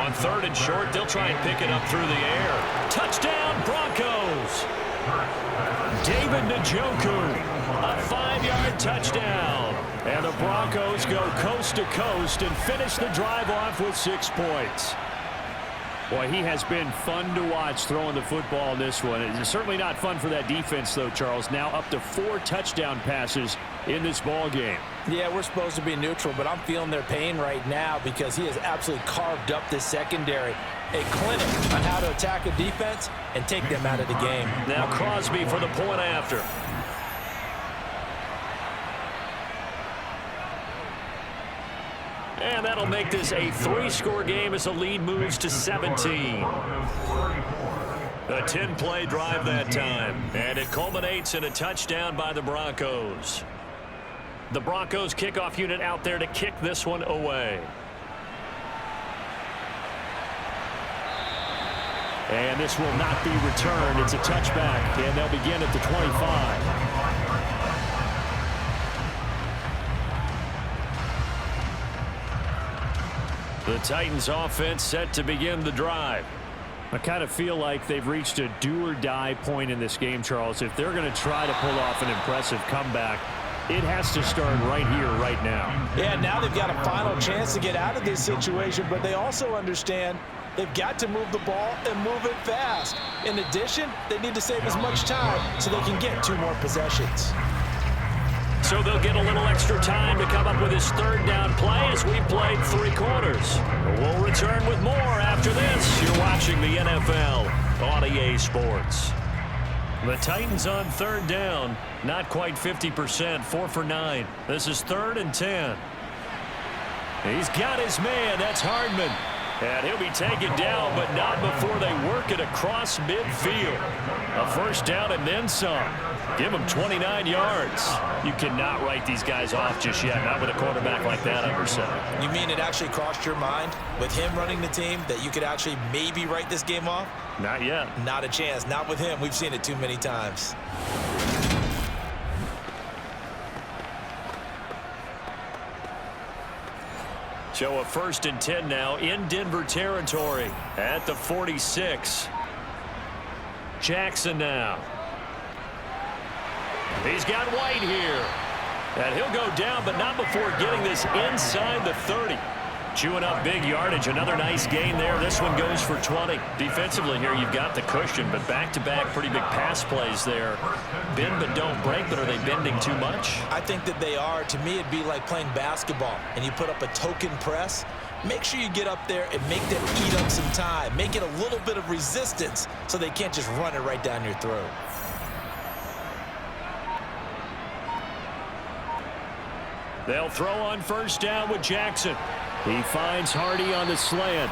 On 3rd and short, they'll try and pick it up through the air. Touchdown, Broncos! David Njoku, a 5-yard touchdown. And the Broncos go coast to coast and finish the drive off with 6 points. Boy, he has been fun to watch throwing the football in this one. It's certainly not fun for that defense, though, Charles. Now up to 4 touchdown passes in this ball game. Yeah, we're supposed to be neutral, but I'm feeling their pain right now because he has absolutely carved up this secondary. A clinic on how to attack a defense and take them out of the game. Now Crosby for the point after. And that'll make this a 3-score game as the lead moves to 17. A 10-play drive that time, and it culminates in a touchdown by the Broncos. The Broncos kickoff unit out there to kick this one away. And this will not be returned. It's a touchback, and they'll begin at the 25. The Titans offense set to begin the drive. I kind of feel like they've reached a do-or-die point in this game, Charles. If they're going to try to pull off an impressive comeback, it has to start right here, right now. Yeah, now they've got a final chance to get out of this situation, but they also understand they've got to move the ball and move it fast. In addition, they need to save as much time so they can get 2 more possessions. So they'll get a little extra time to come up with his 3rd down play as we played 3 quarters. We'll return with more after this. You're watching the NFL on EA Sports. The Titans on 3rd down, not quite 50%, 4 for 9. This is 3rd and 10. He's got his man, that's Hardman. And he'll be taken down, but not before they work it across midfield. A 1st down and then some. Give him 29 yards. You cannot write these guys off just yet, not with a quarterback like that under center. You mean it actually crossed your mind with him running the team that you could actually maybe write this game off? Not yet. Not a chance. Not with him. We've seen it too many times. So a 1st and 10 now in Denver territory at the 46. Jackson now. He's got White here. And he'll go down, but not before getting this inside the 30. Chewing up big yardage. Another nice gain there. This one goes for 20. Defensively here, you've got the cushion, but back-to-back pretty big pass plays there. Bend but don't break, but are they bending too much? I think that they are. To me, it'd be like playing basketball, and you put up a token press. Make sure you get up there and make them eat up some time. Make it a little bit of resistance so they can't just run it right down your throat. They'll throw on first down with Jackson. He finds Hardy on the slant.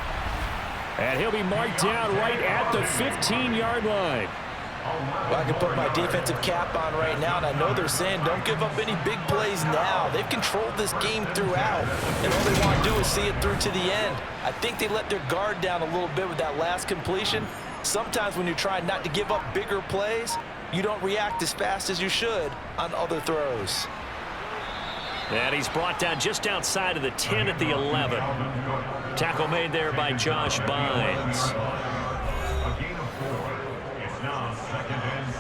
And he'll be marked down right at the 15-yard line. Well, I can put my defensive cap on right now, and I know they're saying don't give up any big plays now. They've controlled this game throughout, and all they want to do is see it through to the end. I think they let their guard down a little bit with that last completion. Sometimes when you're trying not to give up bigger plays, you don't react as fast as you should on other throws. And he's brought down just outside of the 10 at the 11. Tackle made there by Josh Bynes. A gain of 4. It's now 2nd and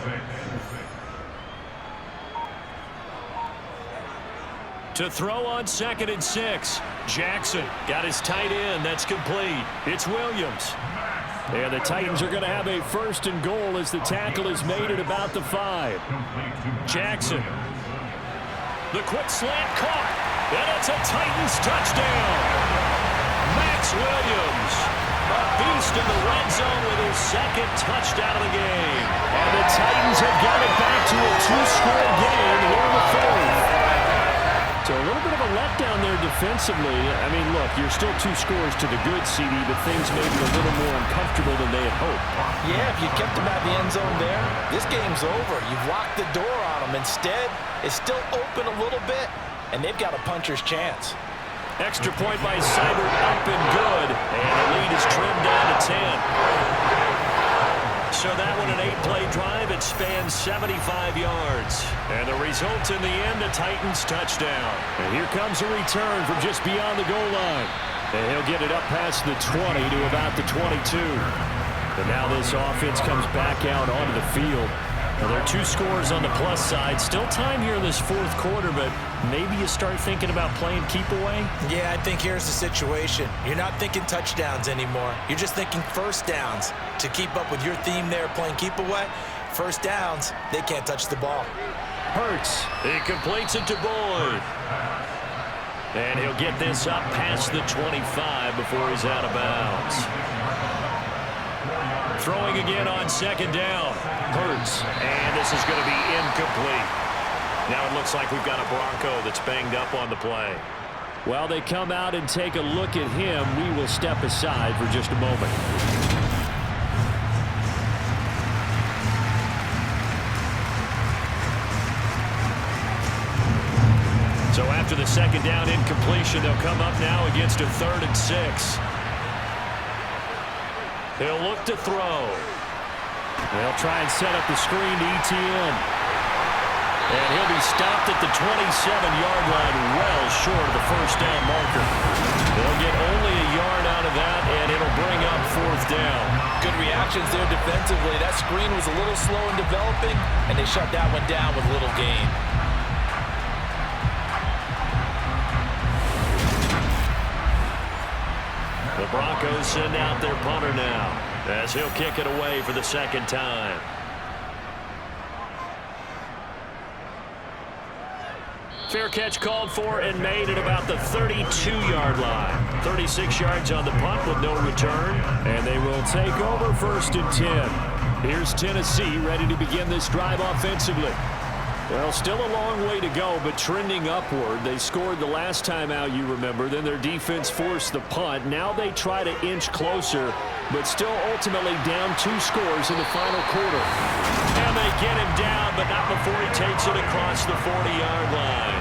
6. To throw on 2nd and 6. Jackson got his tight end. That's complete. It's Williams. And the Titans are going to have a 1st and goal as the tackle is made at about the 5. Jackson. The quick slant caught. And it's a Titans touchdown. Max Williams. A beast in the red zone with his 2nd touchdown of the game. And the Titans have got it back to a 2-score game here in the 4th. So a little bit of a letdown there defensively. I mean, look, you're still 2 scores to the good, CD, but things may be a little more uncomfortable than they had hoped. Yeah, if you kept them at the end zone there, this game's over. You've locked the door on them. Instead, it's still open a little bit, and they've got a puncher's chance. Extra point by Seibert, up and good. And the lead is trimmed down to 10. So that one, an 8-play drive. It spans 75 yards. And the result in the end, a Titans touchdown. And here comes a return from just beyond the goal line. And he'll get it up past the 20 to about the 22. But now this offense comes back out onto the field. Well, there are 2 scores on the plus side. Still time here in this 4th quarter, but maybe you start thinking about playing keep away? Yeah, I think here's the situation. You're not thinking touchdowns anymore. You're just thinking first downs. To keep up with your theme there, playing keep away, first downs, they can't touch the ball. Hurts. He completes it to Boyd. And he'll get this up past the 25 before he's out of bounds. Throwing again on 2nd down. Hurts. And this is going to be incomplete. Now it looks like we've got a Bronco that's banged up on the play. While they come out and take a look at him, we will step aside for just a moment. So after the 2nd down incompletion, they'll come up now against a 3rd and 6. He'll look to throw. They'll try and set up the screen to ETN. And he'll be stopped at the 27-yard line, well short of the first down marker. They'll get only a yard out of that, and it'll bring up 4th down. Good reactions there defensively. That screen was a little slow in developing, and they shut that one down with little gain. The Broncos send out their punter now, as he'll kick it away for the 2nd time. Fair catch called for and made at about the 32-yard line. 36 yards on the punt with no return, and they will take over 1st and 10. Here's Tennessee ready to begin this drive offensively. Well, still a long way to go, but trending upward. They scored the last time out, you remember. Then their defense forced the punt. Now they try to inch closer, but still ultimately down 2 scores in the final quarter. And they get him down, but not before he takes it across the 40-yard line.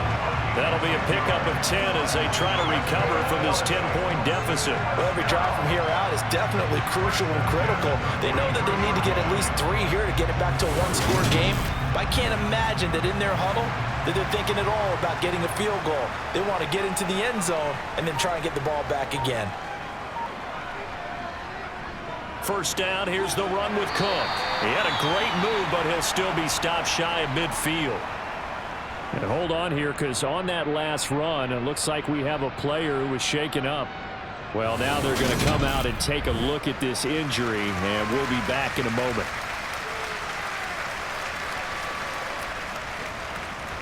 That'll be a pickup of 10 as they try to recover from this 10-point deficit. Well, every drive from here out is definitely crucial and critical. They know that they need to get at least 3 here to get it back to a 1-score game. But I can't imagine that in their huddle that they're thinking at all about getting a field goal. They want to get into the end zone and then try and get the ball back again. First down, here's the run with Cook. He had a great move, but he'll still be stopped shy of midfield. And hold on here, because on that last run, it looks like we have a player who was shaken up. Well, now they're going to come out and take a look at this injury, and we'll be back in a moment.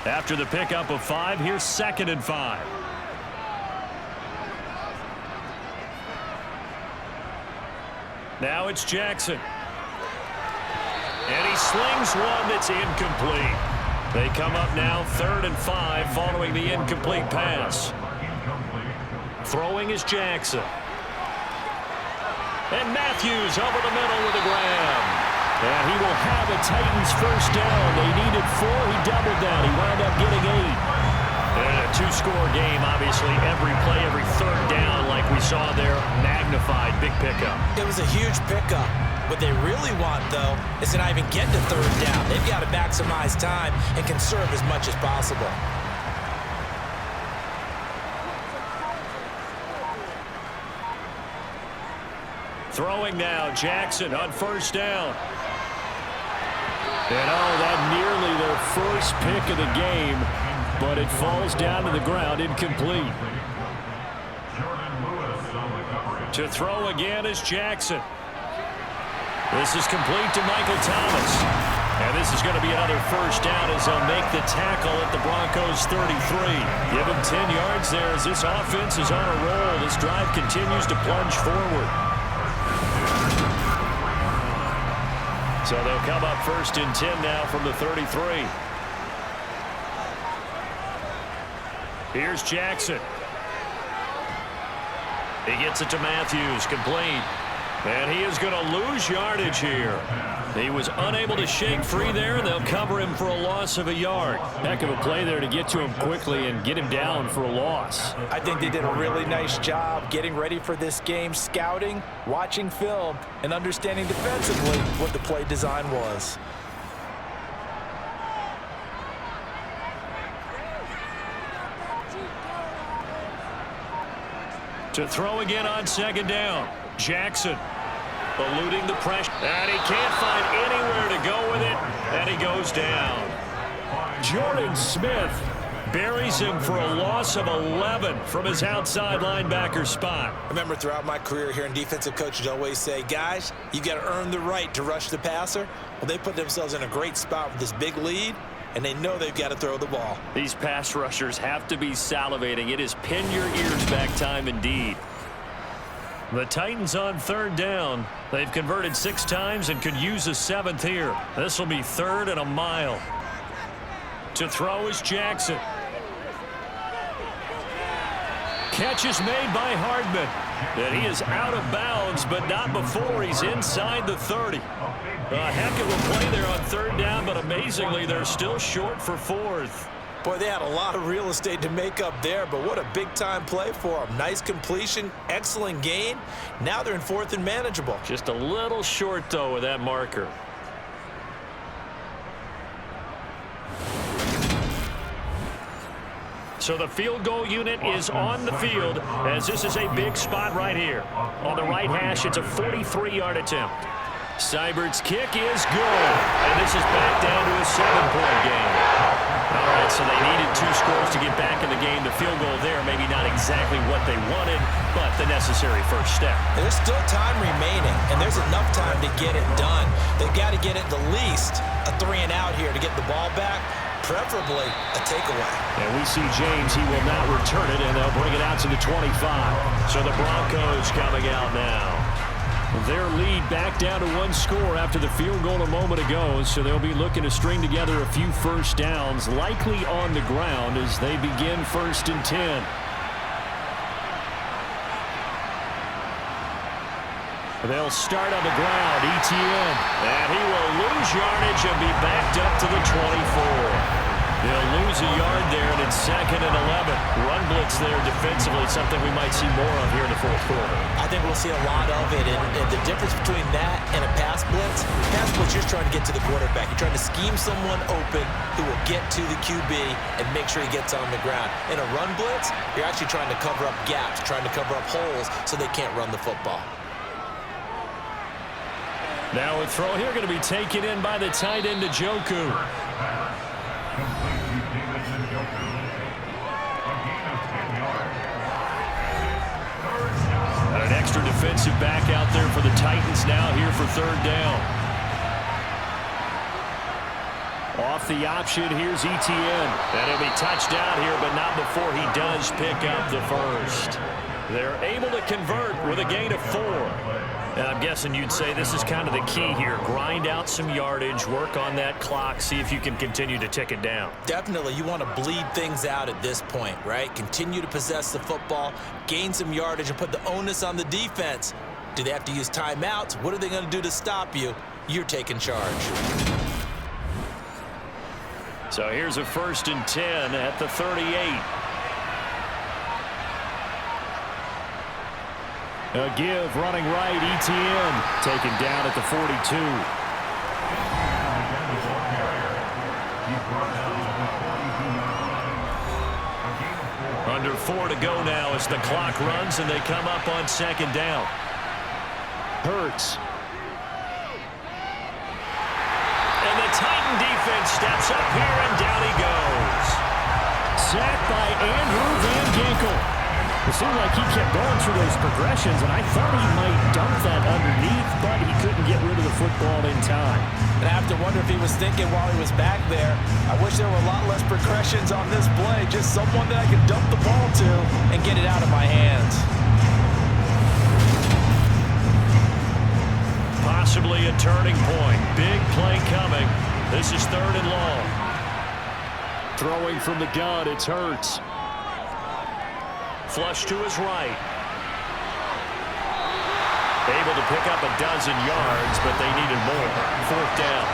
After the pickup of 5, here's 2nd and 5. Now it's Jackson. And he slings one that's incomplete. They come up now 3rd and 5 following the incomplete pass. Throwing is Jackson. And Matthews over the middle with a grab. And he will have a Titans first down. They needed 4. He doubled down. He wound up getting 8. And a 2-score game, obviously. Every play, every 3rd down, like we saw there, magnified. Big pickup. It was a huge pickup. What they really want, though, is to not even get to 3rd down. They've got to maximize time and conserve as much as possible. Throwing now, Jackson on first down. And that nearly their first pick of the game, but it falls down to the ground, incomplete. To throw again is Jackson. This is complete to Michael Thomas. And this is going to be another first down as they'll make the tackle at the Broncos 33. Give him 10 yards there as this offense is on a roll. This drive continues to plunge forward. So they'll come up 1st and 10 now from the 33. Here's Jackson. He gets it to Matthews, complete. And he is going to lose yardage here. He was unable to shake free there, and they'll cover him for a loss of a yard. Heck of a play there to get to him quickly and get him down for a loss. I think they did a really nice job getting ready for this game, scouting, watching film, and understanding defensively what the play design was. To throw again on 2nd down. Jackson eluding the pressure. And he can't find anywhere to go with it. And he goes down. Jordan Smith buries him for a loss of 11 from his outside linebacker spot. I remember throughout my career here in defensive coaches always say, guys, you got to earn the right to rush the passer. Well, they put themselves in a great spot with this big lead, and they know they've got to throw the ball. These pass rushers have to be salivating. It is pin your ears back time indeed. The Titans on 3rd down. They've converted 6 times and could use a 7th here. This will be 3rd and a mile. To throw is Jackson. Catch is made by Hardman. And he is out of bounds, but not before he's inside the 30. A heck of a play there on 3rd down, but amazingly, they're still short for 4th. Boy, they had a lot of real estate to make up there, but what a big-time play for them. Nice completion, excellent gain. Now they're in 4th and manageable. Just a little short, though, with that marker. So the field goal unit is on the field as this is a big spot right here. On the right hash, it's a 43-yard attempt. Seibert's kick is good, and this is back down to a 7-point game. All right, so they needed 2 scores to get back in the game. The field goal there, maybe not exactly what they wanted, but the necessary first step. There's still time remaining, and there's enough time to get it done. They've got to get at the least a 3-and-out here to get the ball back, preferably a takeaway. And we see James. He will not return it, and they'll bring it out to the 25. So the Broncos coming out now. Their lead back down to 1 score after the field goal a moment ago, so they'll be looking to string together a few first downs, likely on the ground as they begin 1st and 10. They'll start on the ground, ETN. And he will lose yardage and be backed up to the 24. They'll lose a yard there, and it's 2nd and 11. Run blitz there defensively, something we might see more of here in the 4th quarter. I think we'll see a lot of it, and the difference between that and a pass blitz, you're trying to get to the quarterback. You're trying to scheme someone open who will get to the QB and make sure he gets on the ground. In a run blitz, you're actually trying to cover up gaps, trying to cover up holes so they can't run the football. Now a throw here going to be taken in by the tight end, Njoku. An extra defensive back out there for the Titans now here for 3rd down. Off the option, here's ETN. And he'll be touched out here, but not before he does pick up the first. They're able to convert with a gain of 4. And I'm guessing you'd say this is kind of the key here. Grind out some yardage, work on that clock, see if you can continue to tick it down. Definitely, you want to bleed things out at this point, right? Continue to possess the football, gain some yardage, and put the onus on the defense. Do they have to use timeouts? What are they going to do to stop you? You're taking charge. So here's a 1st and 10 at the 38. A give, running right, ETN, taken down at the 42. Under 4 to go now as the clock runs and they come up on 2nd down. Hurts. And the Titan defense steps up here and down he goes. Sacked by Andrew Van Ginkel. It seemed like he kept going through those progressions, and I thought he might dump that underneath, but he couldn't get rid of the football in time. And I have to wonder if he was thinking while he was back there, I wish there were a lot less progressions on this play, just someone that I could dump the ball to and get it out of my hands. Possibly a turning point. Big play coming. This is 3rd and long. Throwing from the gun, it's Hurts. Flush to his right. Able to pick up a dozen yards, but they needed more. 4th down.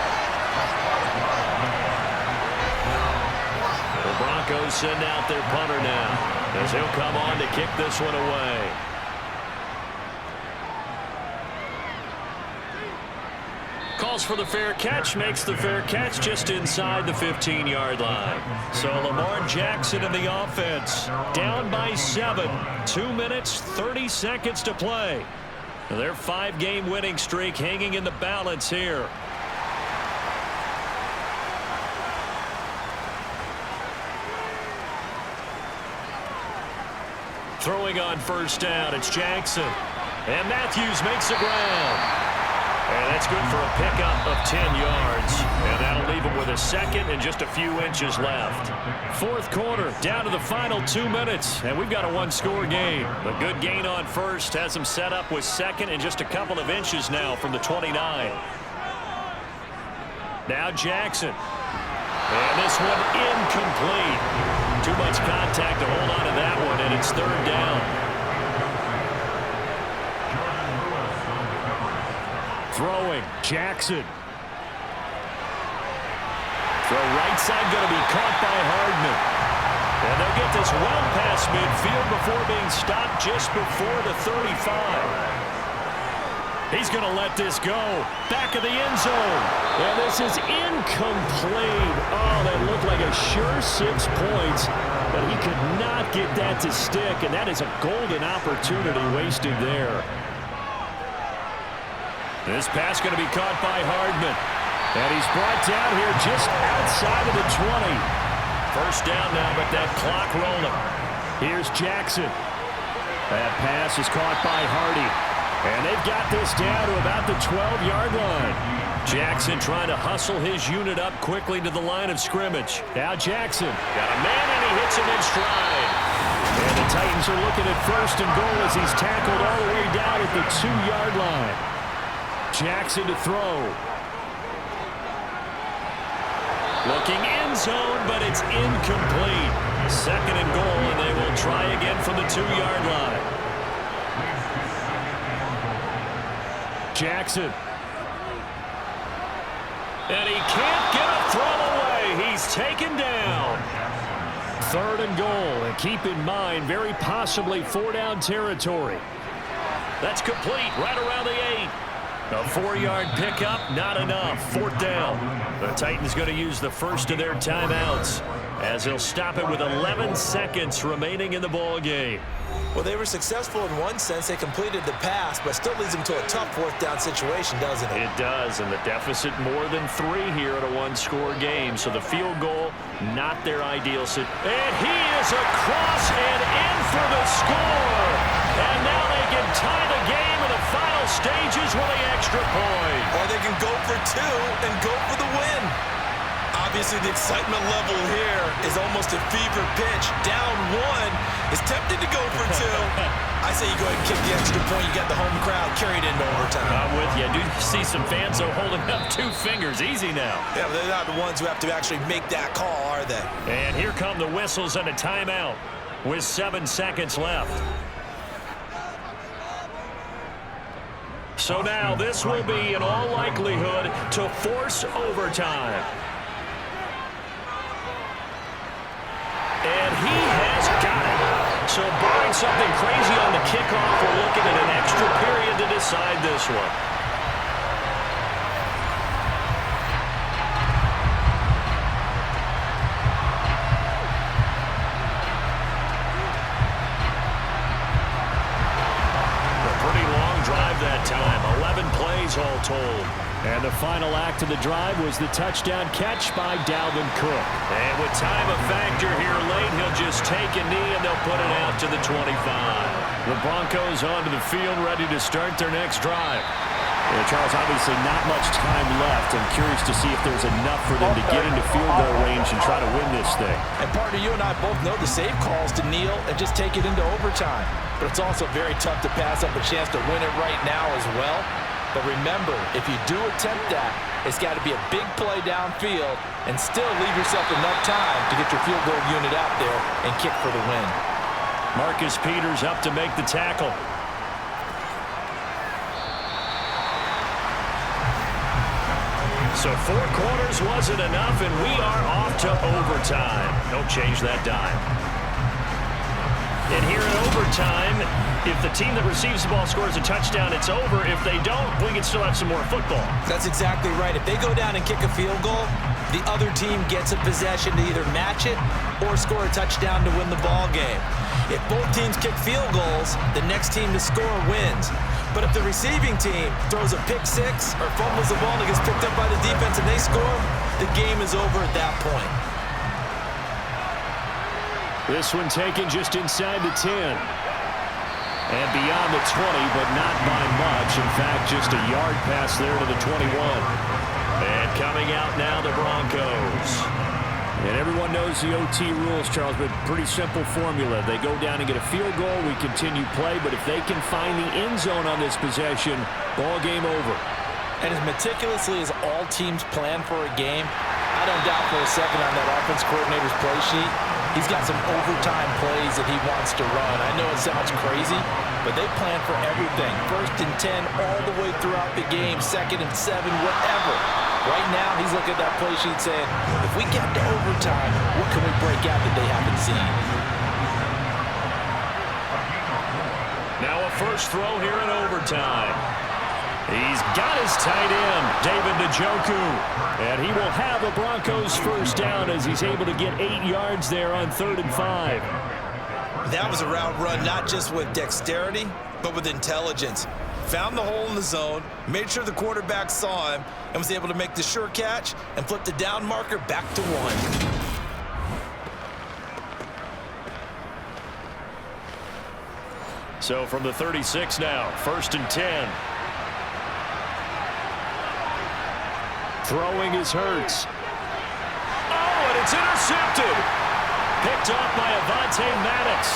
The Broncos send out their punter now, as he'll come on to kick this one away. Calls for the fair catch, makes the fair catch just inside the 15-yard line. So Lamar Jackson in the offense, down by 7, 2 minutes, 30 seconds to play. Their 5-game winning streak hanging in the balance here. Throwing on 1st down, it's Jackson. And Matthews makes the ground. And that's good for a pickup of 10 yards. And that'll leave him with a 2nd and just a few inches left. 4th quarter, down to the final 2 minutes. And we've got a 1-score game. A good gain on 1st has him set up with 2nd and just a couple of inches now from the 29. Now Jackson. And this one incomplete. Too much contact to hold on to that one, and it's 3rd down. Throwing, Jackson. Throw right side going to be caught by Hardman. And they'll get this well past midfield before being stopped just before the 35. He's going to let this go. Back of the end zone. And this is incomplete. Oh, that looked like a sure 6 points, but he could not get that to stick, and that is a golden opportunity wasted there. This pass going to be caught by Hardman. And he's brought down here just outside of the 20. 1st down now, but that clock rolling. Here's Jackson. That pass is caught by Hardy. And they've got this down to about the 12-yard line. Jackson trying to hustle his unit up quickly to the line of scrimmage. Now Jackson. Got a man, and he hits him in stride. And the Titans are looking at 1st and goal as he's tackled all the way down at the 2-yard line. Jackson to throw. Looking end zone, but it's incomplete. 2nd and goal, and they will try again from the 2-yard line. Jackson. And he can't get a throw away. He's taken down. 3rd and goal, and keep in mind, very possibly 4-down territory. That's complete right around the 8. A 4-yard pickup, not enough. 4th down. The Titans going to use the first of their timeouts as they'll stop it with 11 seconds remaining in the ball game. Well, they were successful in one sense. They completed the pass, but still leads them to a tough 4th down situation, doesn't it? It does, and the deficit more than 3 here in a 1-score game. So the field goal, not their ideal situation. And he is across and in for the score. And now they can tie the game in the final stages with the extra point. Or they can go for 2 and go for the win. I'll Obviously, the excitement level here is almost a fever pitch. Down one, is tempted to go for two. I say you go ahead and kick the extra point. You got the home crowd carried into overtime. I'm with you. I do see some fans, though, holding up 2 fingers. Easy now. Yeah, but they're not the ones who have to actually make that call, are they? And here come the whistles and a timeout with 7 seconds left. So now this will be, in all likelihood, to force overtime. And he has got it. So barring something crazy on the kickoff, we're looking at an extra period to decide this one. A pretty long drive that time. 11 plays all told. And the final act of the drive was the touchdown catch by Dalvin Cook. And with time a factor here late, he'll just take a knee and they'll put it out to the 25. The Broncos onto the field, ready to start their next drive. Yeah, Charles, obviously not much time left. I'm curious to see if there's enough for them to get into field goal range and try to win this thing. And partner, you and I both know the safe calls to kneel and just take it into overtime. But it's also very tough to pass up a chance to win it right now as well. But remember, if you do attempt that, it's got to be a big play downfield and still leave yourself enough time to get your field goal unit out there and kick for the win. Marcus Peters up to make the tackle. So 4 quarters wasn't enough, and we are off to overtime. Don't change that dime. And here in overtime, if the team that receives the ball scores a touchdown, it's over. If they don't, we can still have some more football. That's exactly right. If they go down and kick a field goal, the other team gets a possession to either match it or score a touchdown to win the ball game. If both teams kick field goals, the next team to score wins. But if the receiving team throws a pick six or fumbles the ball and it gets picked up by the defense and they score, the game is over at that point. This one taken just inside the 10. And beyond the 20, but not by much. In fact, just a yard pass there to the 21. And coming out now, the Broncos. And everyone knows the OT rules, Charles, but pretty simple formula. They go down and get a field goal, we continue play, but if they can find the end zone on this possession, ball game over. And as meticulously as all teams plan for a game, I don't doubt for a second on that offense coordinator's play sheet, he's got some overtime plays that he wants to run. I know it sounds crazy, but they plan for everything. 1st and 10 all the way throughout the game, 2nd and 7, whatever. Right now, he's looking at that play sheet saying, if we get to overtime, what can we break out that they haven't seen? Now a first throw here in overtime. He's got his tight end, David Njoku. And he will have a Broncos first down as he's able to get 8 yards there on 3rd and 5. That was a route run not just with dexterity, but with intelligence. Found the hole in the zone, made sure the quarterback saw him, and was able to make the sure catch and flip the down marker back to 1. So from the 36 now, 1st and 10. Throwing is Hurts. Oh, and it's intercepted. Picked off by Avonte Maddox.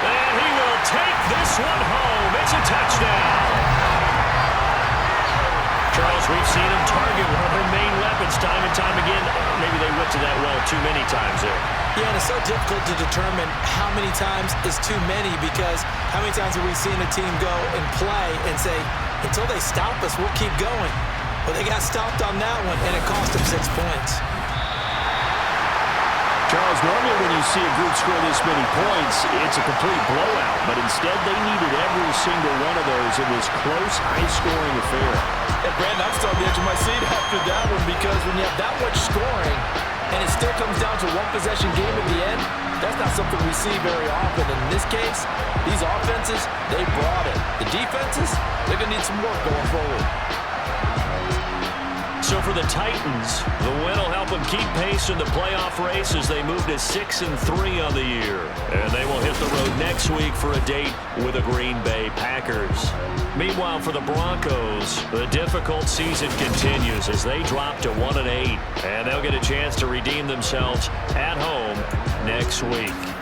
And he will take this one home. It's a touchdown. Charles, we've seen him target one of their main weapons time and time again. Maybe they went to that well too many times there. Yeah, and it's so difficult to determine how many times is too many, because how many times have we seen a team go and play and say, until they stop us, we'll keep going. But they got stopped on that one, and it cost them 6 points. Charles, normally when you see a group score this many points, it's a complete blowout. But instead, they needed every single one of those in this close, high-scoring affair. And Brandon, I'm still on the edge of my seat after that one, because when you have that much scoring and it still comes down to one possession game at the end, that's not something we see very often. And in this case, these offenses, they brought it. The defenses, they're going to need some work going forward. So So for the Titans, the win will help them keep pace in the playoff race as they move to 6-3 on the year. And they will hit the road next week for a date with the Green Bay Packers. Meanwhile, for the Broncos, the difficult season continues as they drop to 1-8. And they'll get a chance to redeem themselves at home next week.